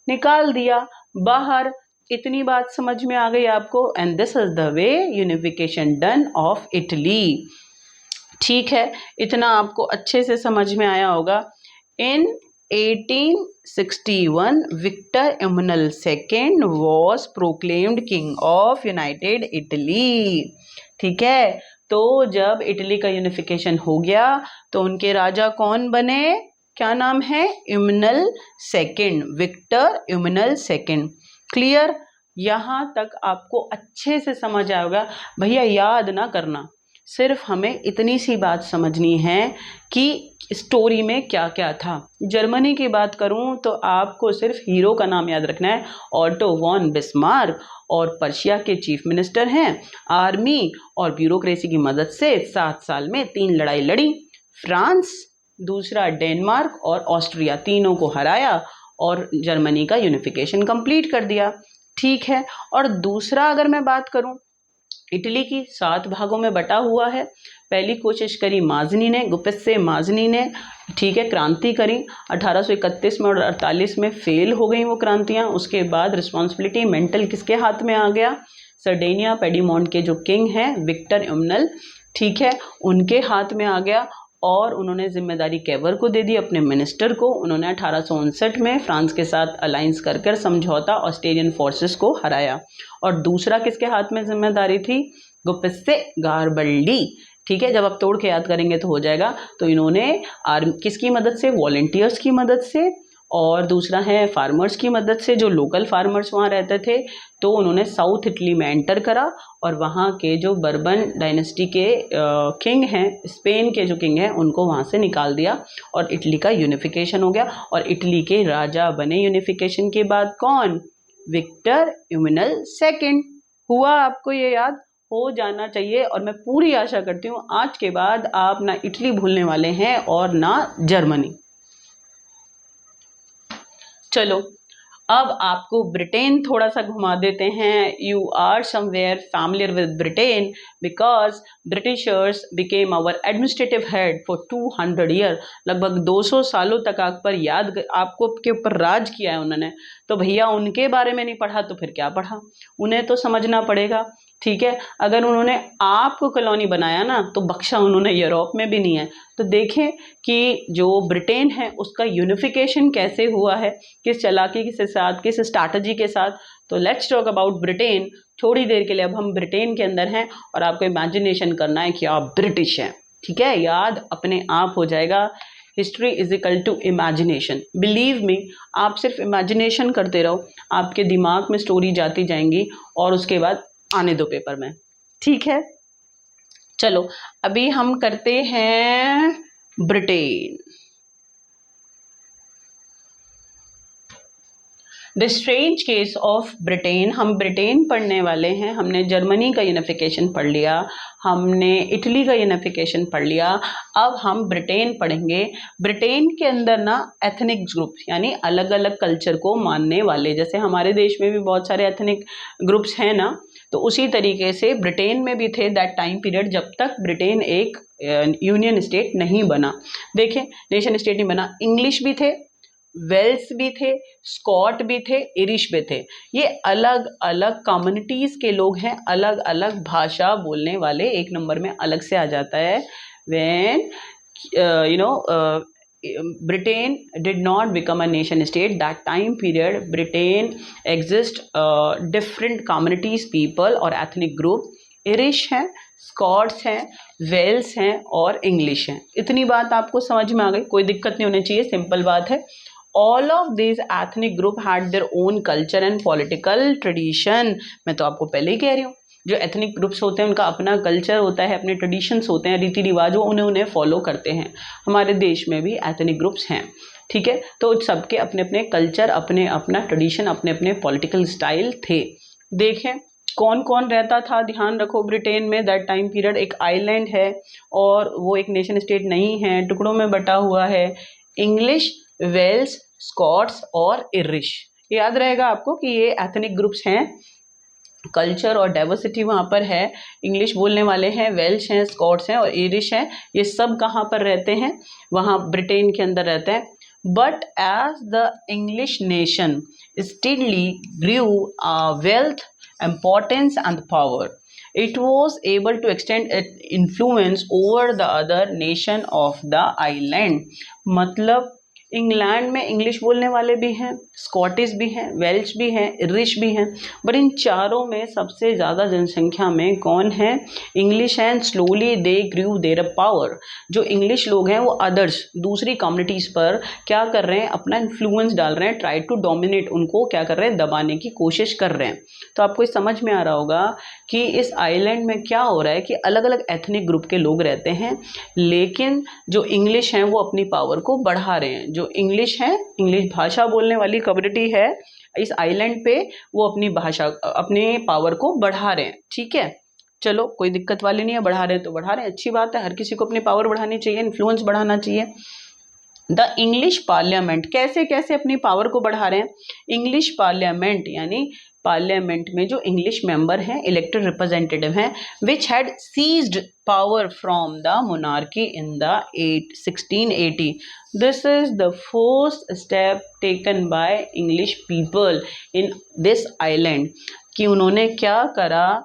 निकाल दिया बाहर। इतनी बात समझ में आ गई आपको? And this is the way unification done of Italy. ठीक है, इतना आपको अच्छे से समझ में आया होगा। In 1861 Victor Emmanuel second was proclaimed king of United Italy. ठीक है, तो जब इटली का यूनिफिकेशन हो गया तो उनके राजा कौन बने? क्या नाम है? इमनल second, Victor Emmanuel second. Clear? यहाँ तक आपको अच्छे से समझ आएगा। भैया याद ना करना, सिर्फ हमें इतनी सी बात समझनी है कि स्टोरी में क्या क्या था। जर्मनी की बात करूं तो आपको सिर्फ हीरो का नाम याद रखना है, ऑटो वॉन बिस्मार्क, और पर्शिया के चीफ मिनिस्टर हैं। आर्मी और ब्यूरोक्रेसी की मदद से 7 साल में 3 लड़ाई लड़ी। फ्रांस, दूसरा डेनमार्क और ऑस्ट्रिया, तीनों को हराया और जर्मनी का यूनिफिकेशन कंप्लीट कर दिया। ठीक है, और दूसरा अगर मैं बात करूं, इटली की 7 भागों में बटा हुआ है। पहली कोशिश करी माजनी ने, गुपिस्से माजनी ने, ठीक है, क्रांति करी 1831 में और 48 में फेल हो गई वो क्रांतियाँ। उसके बाद रिस्पॉन्सिबिलिटी मेंटल किसके हाथ में आ गया? सर्डेनिया पेडीमोंट के जो किंग हैं विक्टर इमनल, ठीक है, उनके हाथ में आ गया और उन्होंने जिम्मेदारी कैवर को दे दी, अपने मिनिस्टर को। उन्होंने 1859 में फ्रांस के साथ अलायंस कर कर समझौता ऑस्ट्रेलियन फोर्सेस को हराया। और दूसरा किसके हाथ में जिम्मेदारी थी? गुपिस्से गारबल्डी। ठीक है, जब आप तोड़ के याद करेंगे तो हो जाएगा। तो इन्होंने किसकी मदद से? वॉलेंटियर्स की मदद से, और दूसरा है फार्मर्स की मदद से, जो लोकल फार्मर्स वहाँ रहते थे। तो उन्होंने साउथ इटली में एंटर करा और वहाँ के जो बर्बन डायनेस्टी के किंग हैं, स्पेन के जो किंग हैं, उनको वहाँ से निकाल दिया और इटली का यूनिफिकेशन हो गया। और इटली के राजा बने यूनिफिकेशन के बाद कौन? Victor Emmanuel second. हुआ? आपको ये याद हो जाना चाहिए और मैं पूरी आशा करती हूँ आज के बाद आप ना इटली भूलने वाले हैं और ना जर्मनी। चलो अब आपको ब्रिटेन थोड़ा सा घुमा देते हैं। You are somewhere familiar with Britain because Britishers became our administrative head for 200 year. लगभग 200 सालों तक आप पर आपको के ऊपर राज किया है उन्होंने। तो भैया उनके बारे में नहीं पढ़ा तो फिर क्या पढ़ा? उन्हें तो समझना पड़ेगा। ठीक है, अगर उन्होंने आपको कॉलोनी बनाया ना तो बख्शा उन्होंने यूरोप में भी नहीं है। तो देखें कि जो ब्रिटेन है उसका यूनिफिकेशन कैसे हुआ है, किस चालाकी के साथ, किस स्ट्रैटेजी के साथ। तो लेट्स टॉक अबाउट ब्रिटेन थोड़ी देर के लिए। अब हम ब्रिटेन के अंदर हैं और आपको इमेजिनेशन करना है कि आप ब्रिटिश हैं। ठीक है, याद अपने आप हो जाएगा। History is equal to imagination. Believe me, आप सिर्फ इमेजिनेशन करते रहो, आपके दिमाग में स्टोरी जाती जाएंगी और उसके बाद आने दो पेपर में। ठीक है, चलो अभी हम करते हैं Britain. The strange case of Britain. हम ब्रिटेन पढ़ने वाले हैं। हमने जर्मनी का यूनिफिकेशन पढ़ लिया, हमने इटली का यूनिफिकेशन पढ़ लिया, अब हम ब्रिटेन पढ़ेंगे। ब्रिटेन के अंदर ना एथनिक ग्रुप यानी अलग अलग कल्चर को मानने वाले, जैसे हमारे देश में भी बहुत सारे एथनिक ग्रुप्स हैं ना, तो उसी तरीके से ब्रिटेन में भी थे दैट टाइम पीरियड जब तक ब्रिटेन एक यूनियन स्टेट नहीं बना। देखें, नेशन स्टेट नहीं बना। इंग्लिश भी थे, वेल्स भी थे, स्कॉट भी थे, इरिश भी थे। ये अलग अलग कम्युनिटीज़ के लोग हैं, अलग अलग भाषा बोलने वाले। एक नंबर में अलग से आ जाता है when Britain did not become a nation state. That time period, Britain exist different communities, people और ethnic group. Irish हैं, स्कॉट्स हैं, वेल्स हैं और इंग्लिश हैं. इतनी बात आपको समझ में आ गई, कोई दिक्कत नहीं होनी चाहिए, सिंपल बात है. All of these ethnic group had their own culture and political tradition. मैं तो आपको पहले ही कह रही हूँ, जो एथनिक ग्रुप्स होते हैं उनका अपना कल्चर होता है, अपने ट्रेडिशंस होते हैं, रीति रिवाज, वो उन्हें फॉलो करते हैं. हमारे देश में भी एथनिक ग्रुप्स हैं, ठीक है. तो सबके अपने अपने कल्चर, अपने अपना ट्रेडिशन, अपने अपने पॉलिटिकल स्टाइल थे. देखें कौन कौन रहता था, ध्यान रखो. ब्रिटेन में दैट टाइम पीरियड एक आइलैंड है और वो एक नेशन स्टेट नहीं है, टुकड़ों में बटा हुआ है. इंग्लिश, वेल्स, स्कॉट्स और इरिश. याद रहेगा आपको कि ये एथनिक ग्रुप्स हैं. कल्चर और डाइवर्सिटी वहाँ पर है. इंग्लिश बोलने वाले हैं, वेल्श हैं, स्कॉट्स हैं और इरिश हैं. ये सब कहाँ पर रहते हैं? वहाँ ब्रिटेन के अंदर रहते हैं. But as the English nation steadily grew wealth, importance and power, it was able to extend its influence over the other nation of the island. मतलब इंग्लैंड में इंग्लिश बोलने वाले भी हैं, स्कॉटिश भी हैं, वेल्श भी हैं, इरिश भी हैं, बट इन चारों में सबसे ज़्यादा जनसंख्या में कौन है? इंग्लिश है. And slowly they grew their power. जो इंग्लिश लोग हैं वो अदर्स दूसरी कम्युनिटीज़ पर क्या कर रहे हैं? अपना इन्फ्लुएंस डाल रहे हैं, ट्राई टू डोमिनेट, उनको क्या कर रहे हैं? दबाने की कोशिश कर रहे हैं. तो आपको समझ में आ रहा होगा कि इस आइलैंड में क्या हो रहा है कि अलग अलग एथनिक ग्रुप के लोग रहते हैं, लेकिन जो इंग्लिश हैं वो अपनी पावर को बढ़ा रहे हैं. जो इंग्लिश है, इंग्लिश भाषा बोलने वाली कम्युनिटी है इस आइलैंड पे, वो अपनी भाषा, अपने पावर को बढ़ा रहे हैं. ठीक है, चलो कोई दिक्कत वाली नहीं है, बढ़ा रहे हैं तो बढ़ा रहे हैं, अच्छी बात है. हर किसी को अपनी पावर बढ़ानी चाहिए, इन्फ्लुएंस बढ़ाना चाहिए. द इंग्लिश पार्लियामेंट कैसे कैसे अपनी पावर को बढ़ा रहे हैं? इंग्लिश पार्लियामेंट यानी पार्लियामेंट में जो इंग्लिश मेंबर हैं, इलेक्टेड रिप्रेजेंटेटिव हैं, which had seized power from the monarchy in the 1680. This is the first step taken by English people in this island. कि उन्होंने क्या करा?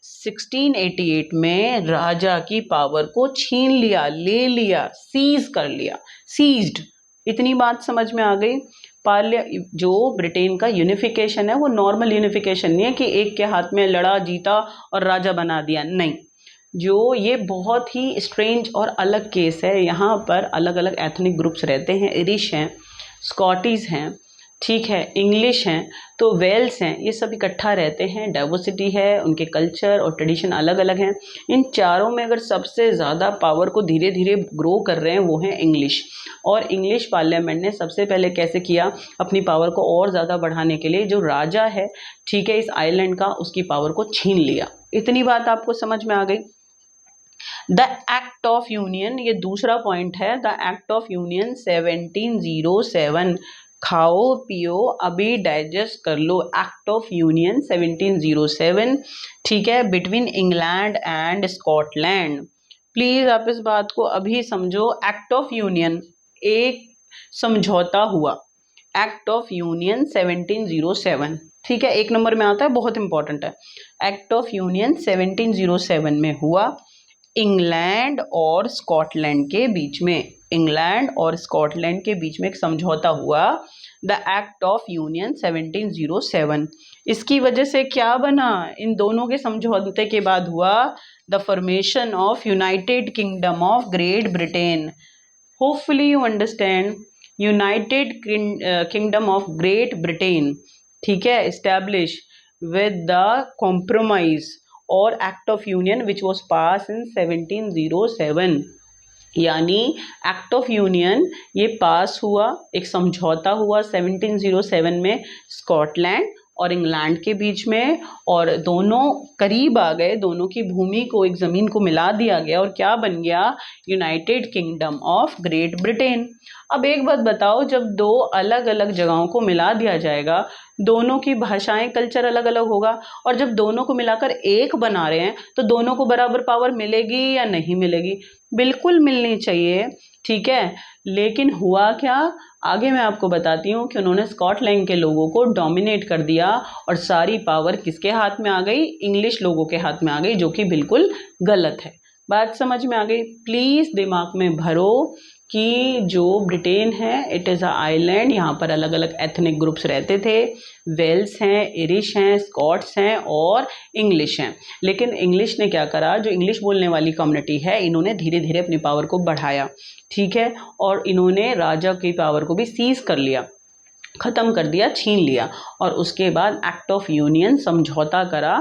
1688 में राजा की पावर को छीन लिया, ले लिया, सीज कर लिया. सीज्ड, इतनी बात समझ में आ गई. जो ब्रिटेन का यूनिफिकेशन है वो नॉर्मल यूनिफिकेशन नहीं है कि एक के हाथ में लड़ा, जीता और राजा बना दिया, नहीं. जो ये बहुत ही स्ट्रेंज और अलग केस है. यहाँ पर अलग अलग एथनिक ग्रुप्स रहते हैं. इरिश हैं, स्कॉटिश हैं, ठीक है, इंग्लिश हैं, तो वेल्स हैं, ये सब इकट्ठा रहते हैं. डाइवर्सिटी है, उनके कल्चर और ट्रेडिशन अलग अलग हैं. इन चारों में अगर सबसे ज़्यादा पावर को धीरे धीरे ग्रो कर रहे हैं वो हैं इंग्लिश. और इंग्लिश पार्लियामेंट ने सबसे पहले कैसे किया? अपनी पावर को और ज़्यादा बढ़ाने के लिए जो राजा है, ठीक है, इस आइलैंड का, उसकी पावर को छीन लिया. इतनी बात आपको समझ में आ गई. द एक्ट ऑफ यूनियन, ये दूसरा पॉइंट है. The act of union 1707. खाओ पियो अभी डाइजेस्ट कर लो. एक्ट ऑफ यूनियन 1707, ठीक है, between England and Scotland. Please आप इस बात को अभी समझो. एक्ट ऑफ यूनियन एक समझौता हुआ. एक्ट ऑफ यूनियन 1707, ठीक है, एक नंबर में आता है, बहुत इंपॉर्टेंट है. एक्ट ऑफ यूनियन 1707 में हुआ इंग्लैंड और स्कॉटलैंड के बीच में. इंग्लैंड और स्कॉटलैंड के बीच में एक समझौता हुआ, द एक्ट ऑफ यूनियन 1707. इसकी वजह से क्या बना? इन दोनों के समझौते के बाद हुआ the formation of United Kingdom of Great Britain. Hopefully you understand. United Kingdom of Great Britain, ठीक है, एस्टैब्लिश विद द कॉम्प्रोमाइज और act of union which was pass in 1707. यानी एक्ट ऑफ यूनियन ये पास हुआ, एक समझौता हुआ 1707 में स्कॉटलैंड और इंग्लैंड के बीच में, और दोनों करीब आ गए, दोनों की भूमि को, एक ज़मीन को मिला दिया गया और क्या बन गया? United Kingdom of Great Britain. अब एक बात बताओ, जब दो अलग अलग जगहों को मिला दिया जाएगा, दोनों की भाषाएं, कल्चर अलग अलग होगा, और जब दोनों को मिलाकर एक बना रहे हैं तो दोनों को बराबर पावर मिलेगी या नहीं मिलेगी? बिल्कुल मिलनी चाहिए, ठीक है. लेकिन हुआ क्या? आगे मैं आपको बताती हूँ कि उन्होंने स्कॉटलैंड के लोगों को डोमिनेट कर दिया और सारी पावर किसके हाथ में आ गई? इंग्लिश लोगों के हाथ में आ गई, जो कि बिल्कुल गलत है. बात समझ में आ गई? प्लीज़ दिमाग में भरो कि जो ब्रिटेन है इट इज़ अ आइलैंड, यहाँ पर अलग अलग एथनिक ग्रुप्स रहते थे। वेल्स हैं, इरिश हैं, स्कॉट्स हैं और इंग्लिश हैं। लेकिन इंग्लिश ने क्या करा, जो इंग्लिश बोलने वाली कम्युनिटी है इन्होंने धीरे धीरे अपनी पावर को बढ़ाया, ठीक है, और इन्होंने राजा की पावर को भी सीज कर लिया, ख़त्म कर दिया, छीन लिया। और उसके बाद एक्ट ऑफ यूनियन समझौता करा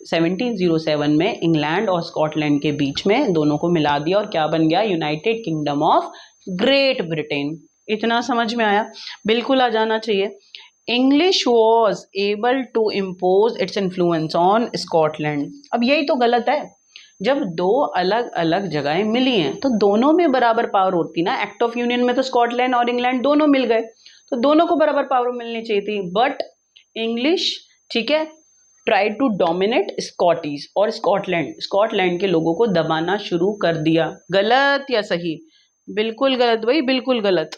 1707 में इंग्लैंड और स्कॉटलैंड के बीच में, दोनों को मिला दिया और क्या बन गया, United Kingdom of Great Britain. इतना समझ में आया? बिल्कुल आ जाना चाहिए। English was able to impose its influence on Scotland. अब यही तो गलत है, जब दो अलग अलग जगहें मिली हैं तो दोनों में बराबर पावर होती ना। एक्ट ऑफ यूनियन में तो स्कॉटलैंड और इंग्लैंड दोनों मिल गए, तो दोनों को बराबर पावर मिलनी चाहिए थी। बट इंग्लिश, ठीक है, ट्राई टू डोमिनेट स्कॉटिश, और स्कॉटलैंड के लोगों को दबाना शुरू कर दिया। गलत या सही? बिल्कुल गलत भाई, बिल्कुल गलत।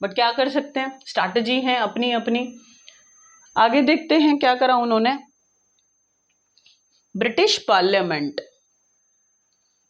बट क्या कर सकते हैं, स्ट्रैटेजी है अपनी अपनी। आगे देखते हैं क्या करा उन्होंने। British parliament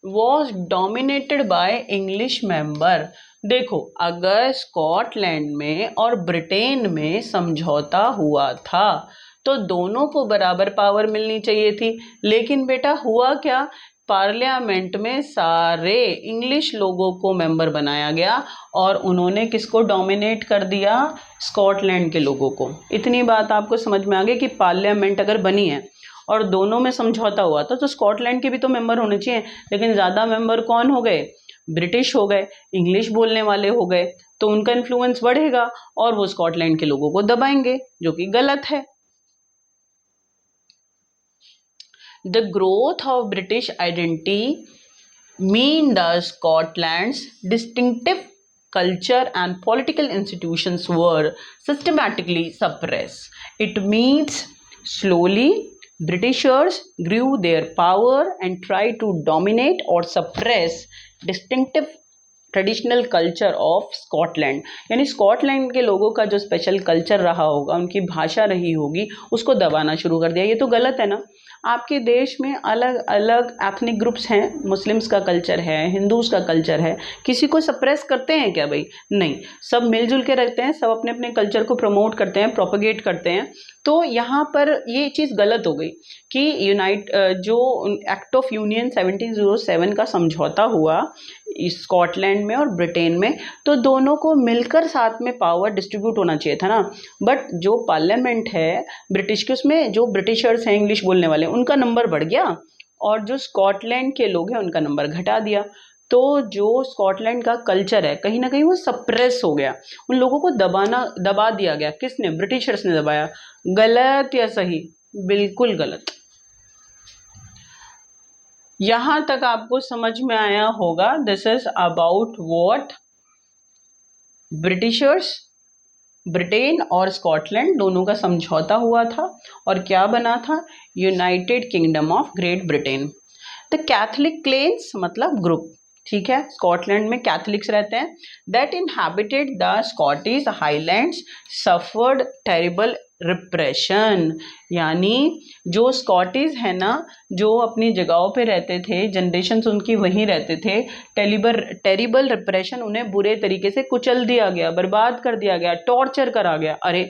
was dominated by English member. देखो, अगर स्कॉटलैंड में और ब्रिटेन में समझौता हुआ था तो दोनों को बराबर पावर मिलनी चाहिए थी। लेकिन बेटा हुआ क्या, पार्लियामेंट में सारे इंग्लिश लोगों को मेंबर बनाया गया और उन्होंने किसको डोमिनेट कर दिया, स्कॉटलैंड के लोगों को। इतनी बात आपको समझ में आ गई कि पार्लियामेंट अगर बनी है और दोनों में समझौता हुआ था तो स्कॉटलैंड के भी तो मेंबर होने चाहिए। लेकिन ज़्यादा मेंबर कौन हो गए, ब्रिटिश हो गए, इंग्लिश बोलने वाले हो गए, तो उनका इन्फ्लुएंस बढ़ेगा और वो स्कॉटलैंड के लोगों को दबाएंगे, जो कि गलत है। The growth of British identity mean the Scotland's distinctive culture and political institutions were systematically suppressed. It means slowly Britishers grew their power and tried to dominate or suppress distinctive traditional culture of Scotland, यानी Scotland के लोगों का जो special culture रहा होगा, उनकी भाषा रही होगी, उसको दबाना शुरू कर दिया। ये तो गलत है ना। आपके देश में अलग अलग एथनिक ग्रुप्स हैं, मुस्लिम्स का कल्चर है, हिंदूज़ का कल्चर है, किसी को सप्रेस करते हैं क्या भाई? नहीं, सब मिलजुल के रहते हैं, सब अपने अपने कल्चर को प्रमोट करते हैं, प्रोपगेट करते हैं। तो यहाँ पर ये चीज़ गलत हो गई कि जो एक्ट ऑफ यूनियन 1707 का समझौता हुआ स्कॉटलैंड में और ब्रिटेन में, तो दोनों को मिलकर साथ में पावर डिस्ट्रीब्यूट होना चाहिए था ना। बट जो पार्लियामेंट है ब्रिटिश के, उसमें जो ब्रिटिशर्स हैं इंग्लिश बोलने वाले, उनका नंबर बढ़ गया और जो स्कॉटलैंड के लोग हैं उनका नंबर घटा दिया। तो जो स्कॉटलैंड का कल्चर है कहीं ना कहीं वो सप्रेस हो गया, उन लोगों को दबा दिया गया। किसने? ब्रिटिशर्स ने दबाया। गलत या सही? बिल्कुल गलत। यहां तक आपको समझ में आया होगा। This is about what Britishers, Britain और स्कॉटलैंड दोनों का समझौता हुआ था और क्या बना था, United Kingdom of Great Britain. The Catholic clans मतलब ग्रुप, ठीक है, स्कॉटलैंड में कैथलिक्स रहते हैं, that inhabited the Scottish highlands suffered terrible repression. यानी जो स्कॉटिश है ना, जो अपनी जगहों पे रहते थे, जनरेशन उनकी वहीं रहते थे, टेरिबल रिप्रेशन, उन्हें बुरे तरीके से कुचल दिया गया, बर्बाद कर दिया गया, टॉर्चर करा गया। अरे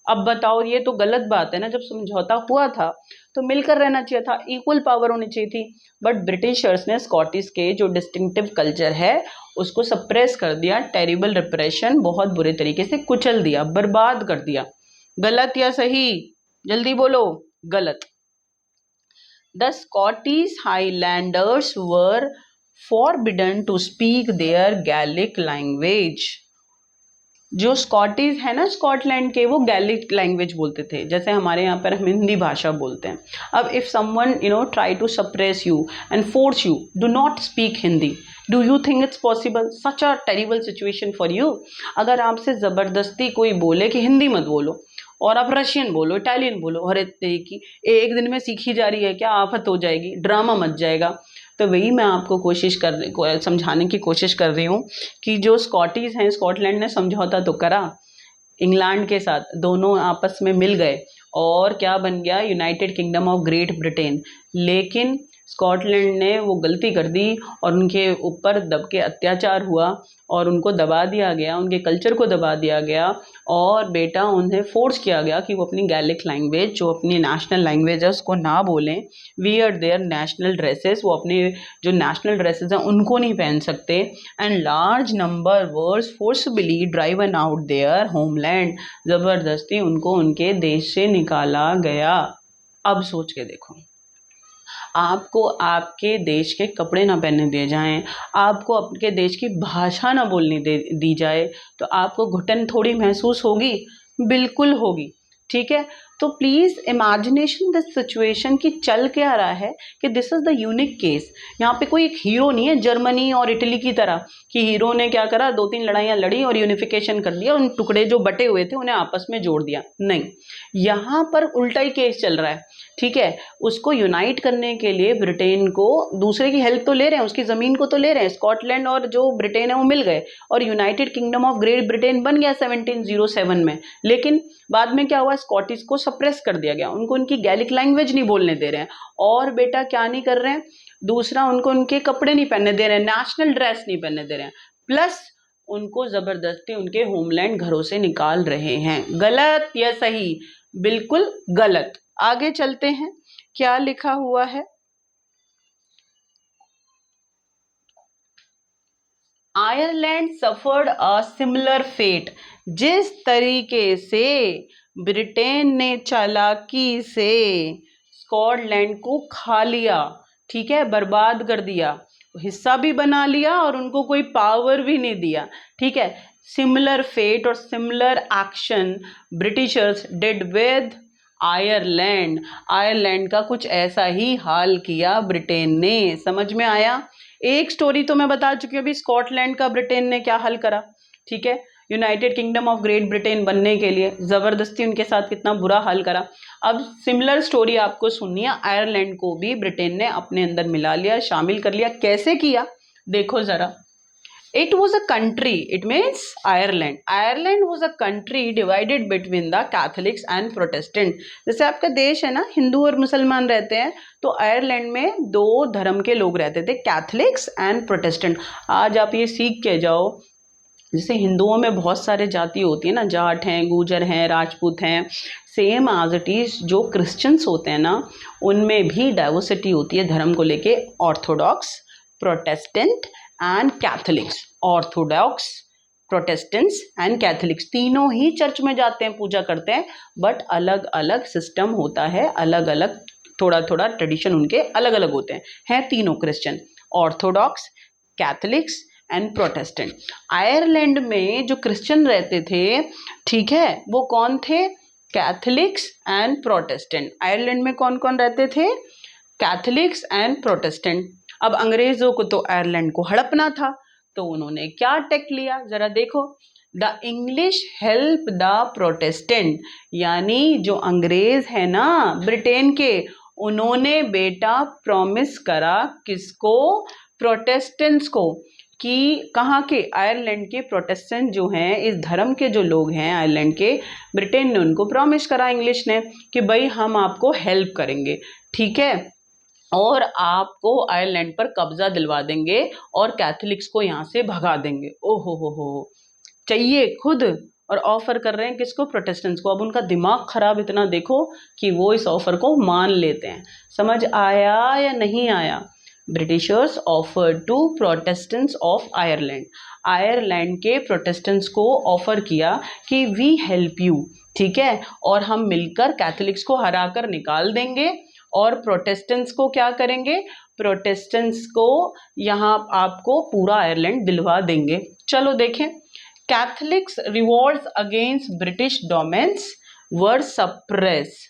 अब बताओ, ये तो गलत बात है ना। जब समझौता हुआ था तो मिलकर रहना चाहिए था, इक्वल पावर होनी चाहिए थी। बट ब्रिटिशर्स ने स्कॉटिश के जो डिस्टिंक्टिव कल्चर है उसको सप्रेस कर दिया, टेरिबल रिप्रेशन, बहुत बुरे तरीके से कुचल दिया, बर्बाद कर दिया। गलत या सही? जल्दी बोलो। गलत। The Scottish highlanders were forbidden to speak their Gaelic language. जो स्कॉटिश है ना स्कॉटलैंड के, वो गैलिक लैंग्वेज बोलते थे, जैसे हमारे यहाँ पर हम हिंदी भाषा बोलते हैं। अब if someone try to suppress you and force you do not speak Hindi, do you think it's possible? Such a terrible situation for you. अगर आपसे ज़बरदस्ती कोई बोले कि हिंदी मत बोलो और आप रशियन बोलो, इटालियन बोलो, अरे की एक दिन में सीखी जा रही है क्या, आफत हो जाएगी, ड्रामा मच जाएगा। तो वही मैं आपको समझाने की कोशिश कर रही हूँ कि जो स्कॉटिश हैं, स्कॉटलैंड ने समझौता तो करा इंग्लैंड के साथ, दोनों आपस में मिल गए और क्या बन गया, United Kingdom of Great Britain. लेकिन स्कॉटलैंड ने वो गलती कर दी और उनके ऊपर दब के अत्याचार हुआ और उनको दबा दिया गया, उनके कल्चर को दबा दिया गया और बेटा उन्हें फोर्स किया गया कि वो अपनी गैलिक लैंग्वेज, जो अपनी नेशनल लैंग्वेज है, उसको ना बोलें। वियर देयर नेशनल ड्रेसेस, वो अपने जो नेशनल ड्रेसेस हैं उनको नहीं पहन सकते। And large number were forcibly driven out their homeland, ज़बरदस्ती उनको उनके देश से निकाला गया। अब सोच के देखो, आपको आपके देश के कपड़े ना पहनने दिए जाएं, आपको आपके देश की भाषा ना बोलने दी जाए, तो आपको घुटन थोड़ी महसूस होगी? बिल्कुल होगी। ठीक है, तो प्लीज़ इमेजिनेशन दिस सिचुएशन कि चल क्या रहा है, कि this is the unique case. यहाँ पे कोई एक हीरो नहीं है जर्मनी और इटली की तरह कि हीरो ने क्या करा, 2-3 लड़ाइयाँ लड़ी और यूनिफिकेशन कर दिया, उन टुकड़े जो बटे हुए थे उन्हें आपस में जोड़ दिया। नहीं, यहाँ पर उल्टा ही केस चल रहा है। ठीक है, उसको यूनाइट करने के लिए ब्रिटेन को दूसरे की हेल्प तो ले रहे हैं, उसकी ज़मीन को तो ले रहे हैं। स्कॉटलैंड और जो ब्रिटेन है वो मिल गए और United Kingdom of Great Britain बन गया 1707 में। लेकिन बाद में क्या हुआ, स्कॉटिश को सप्रेस कर दिया गया, उनको उनकी गैलिक लैंग्वेज नहीं बोलने दे रहे हैं। और बेटा क्या नहीं कर रहे हैं, दूसरा उनको उनके कपड़े नहीं पहनने दे रहे हैं, नेशनल ड्रेस नहीं पहनने दे रहे हैं, प्लस उनको ज़बरदस्ती उनके होमलैंड घरों से निकाल रहे हैं। गलत या सही? बिल्कुल गलत। आगे चलते हैं, क्या लिखा हुआ है। Ireland suffered a similar fate, जिस तरीके से ब्रिटेन ने चालाकी से स्कॉटलैंड को खा लिया, ठीक है, बर्बाद कर दिया, हिस्सा भी बना लिया और उनको कोई पावर भी नहीं दिया। ठीक है, सिमिलर फेट और similar action Britishers did with Ireland. Ireland का कुछ ऐसा ही हाल किया ब्रिटेन ने। समझ में आया? एक स्टोरी तो मैं बता चुकी हूँ अभी, स्कॉटलैंड का ब्रिटेन ने क्या हल करा। ठीक है, United Kingdom of Great Britain बनने के लिए ज़बरदस्ती उनके साथ कितना बुरा हाल करा। अब सिमिलर स्टोरी आपको सुननी है। आयरलैंड को भी ब्रिटेन ने अपने अंदर मिला लिया, शामिल कर लिया। कैसे किया देखो ज़रा। It was a country, it means Ireland. Ireland was a country divided between the Catholics and Protestant. जैसे आपका देश है ना, हिंदू और मुसलमान रहते हैं, तो आयरलैंड में दो धर्म के लोग रहते थे, कैथलिक्स एंड प्रोटेस्टेंट। आज आप ये सीख के जाओ, जैसे हिंदुओं में बहुत सारे जाति होती है ना, जाट हैं, गुजर हैं, राजपूत हैं, सेम एज इट इज जो क्रिश्चियंस होते हैं ना, उनमें भी डाइवर्सिटी होती है धर्म को लेके। Orthodox, Protestant and Catholics. Orthodox, Protestants and Catholics तीनों ही चर्च में जाते हैं, पूजा करते हैं, बट अलग अलग सिस्टम होता है, अलग अलग थोड़ा थोड़ा ट्रेडिशन उनके अलग अलग होते हैं तीनों Christian, Orthodox, Catholics and Protestant. Ireland में जो क्रिश्चियन रहते थे, ठीक है, वो कौन थे? Catholics and Protestant. आयरलैंड में कौन कौन रहते थे? Catholics and Protestant. अब अंग्रेजों को तो आयरलैंड को हड़पना था, तो उन्होंने क्या टेक लिया, जरा देखो। The English help the Protestant, यानी जो अंग्रेज है ना ब्रिटेन के, उन्होंने बेटा प्रॉमिस करा किसको? प्रोटेस्टेंट्स को, कि कहाँ के? आयरलैंड के प्रोटेस्टेंट जो हैं, इस धर्म के जो लोग हैं आयरलैंड के, ब्रिटेन ने उनको प्रॉमिस करा, इंग्लिश ने, कि भाई हम आपको हेल्प करेंगे, ठीक है, और आपको आयरलैंड पर कब्जा दिलवा देंगे और कैथलिक्स को यहाँ से भगा देंगे। ओहो हो, चाहिए खुद और ऑफर कर रहे हैं किसको? प्रोटेस्टेंट्स को। अब उनका दिमाग खराब इतना देखो कि वो इस ऑफर को मान लेते हैं। समझ आया या नहीं आया? Britishers offer to Protestants of Ireland, Ireland के प्रोटेस्टेंट्स को ऑफर किया कि वी हेल्प यू, ठीक है, और हम मिलकर कैथलिक्स को हरा कर निकाल देंगे और प्रोटेस्टेंट्स को क्या करेंगे? प्रोटेस्टेंट्स को यहाँ आपको पूरा आयरलैंड दिलवा देंगे। चलो देखें, Catholics revolts against British domains were suppress.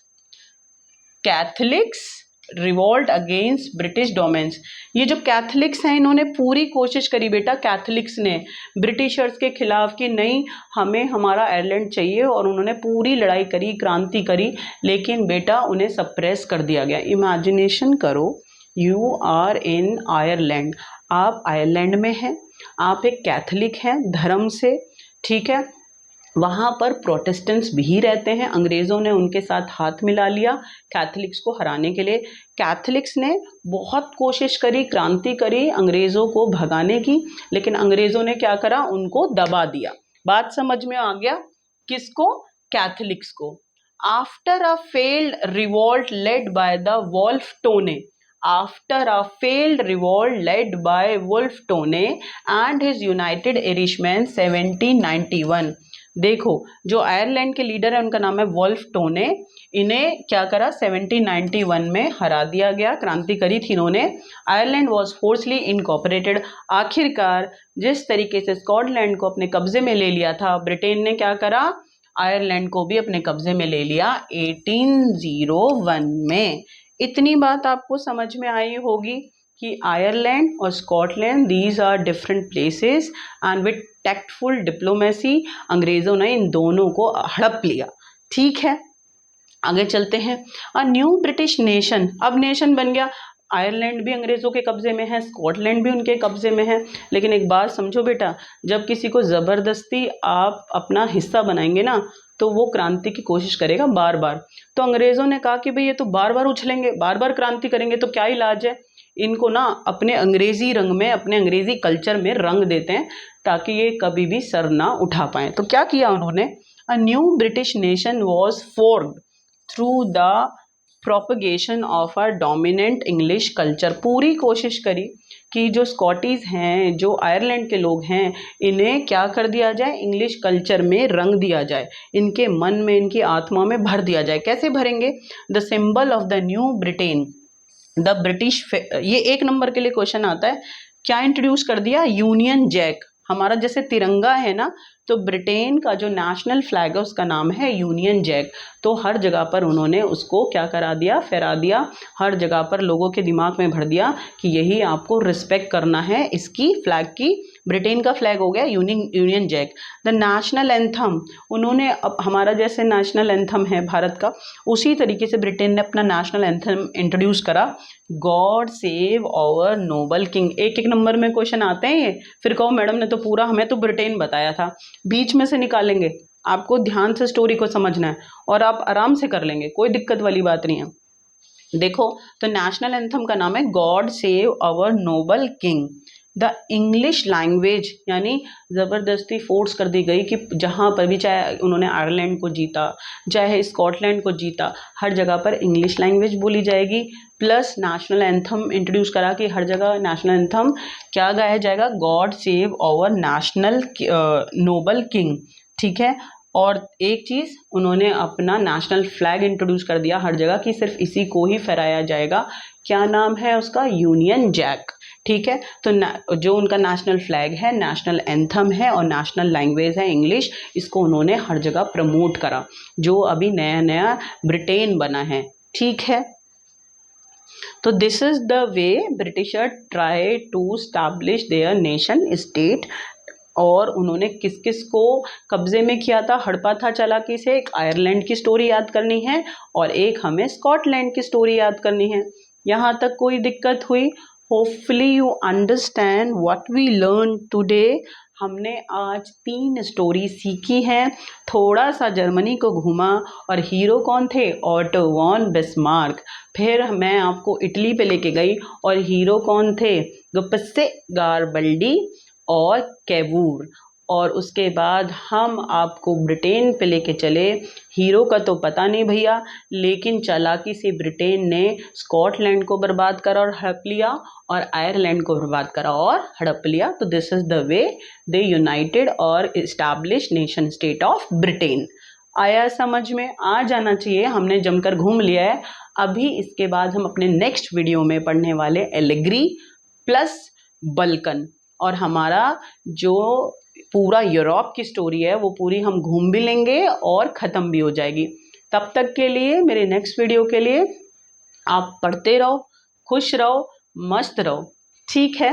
Catholics revolt against British domains, ये जो कैथलिक्स हैं इन्होंने पूरी कोशिश करी बेटा, कैथलिक्स ने ब्रिटिशर्स के खिलाफ कि नहीं, हमें हमारा आयरलैंड चाहिए, और उन्होंने पूरी लड़ाई करी, क्रांति करी, लेकिन बेटा उन्हें सप्रेस कर दिया गया। इमेजिनेशन करो, यू आर इन आयरलैंड, आप आयरलैंड में हैं, आप एक कैथलिक हैं धर्म से, ठीक है, वहाँ पर प्रोटेस्टेंट्स भी रहते हैं। अंग्रेज़ों ने उनके साथ हाथ मिला लिया कैथलिक्स को हराने के लिए। कैथलिक्स ने बहुत कोशिश करी, क्रांति करी अंग्रेज़ों को भगाने की, लेकिन अंग्रेज़ों ने क्या करा, उनको दबा दिया। बात समझ में आ गया? किसको? कैथलिक्स को। After a failed revolt led by the Wolfe Tone, after a failed revolt led by Wolfe Tone and his United Irishmen 1791। देखो, जो आयरलैंड के लीडर है उनका नाम है वोल्फ टोने। इन्हें क्या करा, 1791 में हरा दिया गया, क्रांति करी थी इन्होंने। Ireland was forcefully incorporated. आखिरकार जिस तरीके से स्कॉटलैंड को अपने कब्जे में ले लिया था, ब्रिटेन ने क्या करा, आयरलैंड को भी अपने कब्जे में ले लिया 1801 में। इतनी बात आपको समझ में आई होगी कि आयरलैंड और Scotland, these are different places and with tactful diplomacy अंग्रेज़ों ने इन दोनों को हड़प लिया। ठीक है, आगे चलते हैं। अ न्यू ब्रिटिश नेशन, अब नेशन बन गया। आयरलैंड भी अंग्रेज़ों के कब्ज़े में है, स्कॉटलैंड भी उनके कब्ज़े में है। लेकिन एक बात समझो बेटा, जब किसी को ज़बरदस्ती आप अपना हिस्सा बनाएंगे ना, तो वो क्रांति की कोशिश करेगा बार बार। तो अंग्रेज़ों ने कहा कि भाई ये तो बार बार उछलेंगे, बार बार क्रांति करेंगे, तो क्या इलाज है, इनको ना अपने अंग्रेज़ी रंग में, अपने अंग्रेज़ी कल्चर में रंग देते हैं ताकि ये कभी भी सर ना उठा पाएँ। तो क्या किया उन्होंने, a new British nation was formed through the propagation of a dominant English culture. पूरी कोशिश करी कि जो स्कॉटीज़ हैं, जो आयरलैंड के लोग हैं, इन्हें क्या कर दिया जाए, इंग्लिश कल्चर में रंग दिया जाए, इनके मन में, इनकी आत्मा में भर दिया जाए। कैसे भरेंगे, the symbol of the new Britain, the British, ये 1 नंबर के लिए क्वेश्चन आता है। क्या इंट्रोड्यूस कर दिया, यूनियन जैक। हमारा जैसे तिरंगा है ना, तो ब्रिटेन का जो नेशनल फ्लैग है उसका नाम है यूनियन जैक। तो हर जगह पर उन्होंने उसको क्या करा दिया, फहरा दिया, हर जगह पर लोगों के दिमाग में भर दिया कि यही आपको रिस्पेक्ट करना है इसकी, फ्लैग की। ब्रिटेन का फ्लैग हो गया Union Jack. The national anthem, उन्होंने, अब हमारा जैसे नेशनल एंथम है भारत का, उसी तरीके से ब्रिटेन ने अपना नेशनल एंथम इंट्रोड्यूस करा, God save our noble king. 1 number में क्वेश्चन आते हैं ये, फिर कहो मैडम ने तो पूरा हमें तो ब्रिटेन बताया था। बीच में से निकालेंगे, आपको ध्यान से स्टोरी को समझना है और आप आराम से कर लेंगे, कोई दिक्कत वाली बात नहीं है। देखो, तो नेशनल एंथम का नाम है God save our noble king. The English language, यानी ज़बरदस्ती फोर्स कर दी गई कि जहाँ पर भी, चाहे उन्होंने आयरलैंड को जीता, चाहे स्कॉटलैंड को जीता, हर जगह पर इंग्लिश लैंग्वेज बोली जाएगी। प्लस नेशनल एंथम इंट्रोड्यूस करा कि हर जगह नेशनल एंथम क्या गाया जाएगा, God save our national noble king. ठीक है, और एक चीज़, उन्होंने अपना नेशनल फ्लैग इंट्रोड्यूस कर दिया हर जगह कि सिर्फ इसी को ही फहराया जाएगा। क्या नाम है उसका, यूनियन जैक। ठीक है, तो जो उनका नेशनल फ्लैग है, नेशनल एंथम है और नेशनल लैंग्वेज है इंग्लिश, इसको उन्होंने हर जगह प्रमोट करा, जो अभी नया नया ब्रिटेन बना है। ठीक है, तो this is the way Britisher try to establish their nation state. और उन्होंने किस किस को कब्जे में किया था, हड़पा था चालाकी से। एक आयरलैंड की स्टोरी याद करनी है और एक हमें स्कॉटलैंड की स्टोरी याद करनी है। यहाँ तक कोई दिक्कत हुई? Hopefully you understand what we learn today. हमने आज 3 स्टोरी सीखी हैं। थोड़ा सा जर्मनी को घूमा और हीरो कौन थे, ऑटो वॉन बिस्मार्क। फिर मैं आपको इटली पे लेके गई और हीरो कौन थे, गुप्से गारबल्डी और कैवूर। और उसके बाद हम आपको ब्रिटेन पे लेके चले। हीरो का तो पता नहीं भैया, लेकिन चालाकी से ब्रिटेन ने स्कॉटलैंड को बर्बाद करा और हड़प लिया, और आयरलैंड को बर्बाद करा और हड़प लिया। तो this is the way they united और establish nation state of Britain. आया समझ में? आ जाना चाहिए, हमने जमकर घूम लिया है। अभी इसके बाद हम अपने नेक्स्ट वीडियो में पढ़ने वाले एलेग्री प्लस बल्कन, और हमारा जो पूरा यूरोप की स्टोरी है वो पूरी हम घूम भी लेंगे और ख़त्म भी हो जाएगी। तब तक के लिए, मेरे नेक्स्ट वीडियो के लिए आप पढ़ते रहो, खुश रहो, मस्त रहो। ठीक है।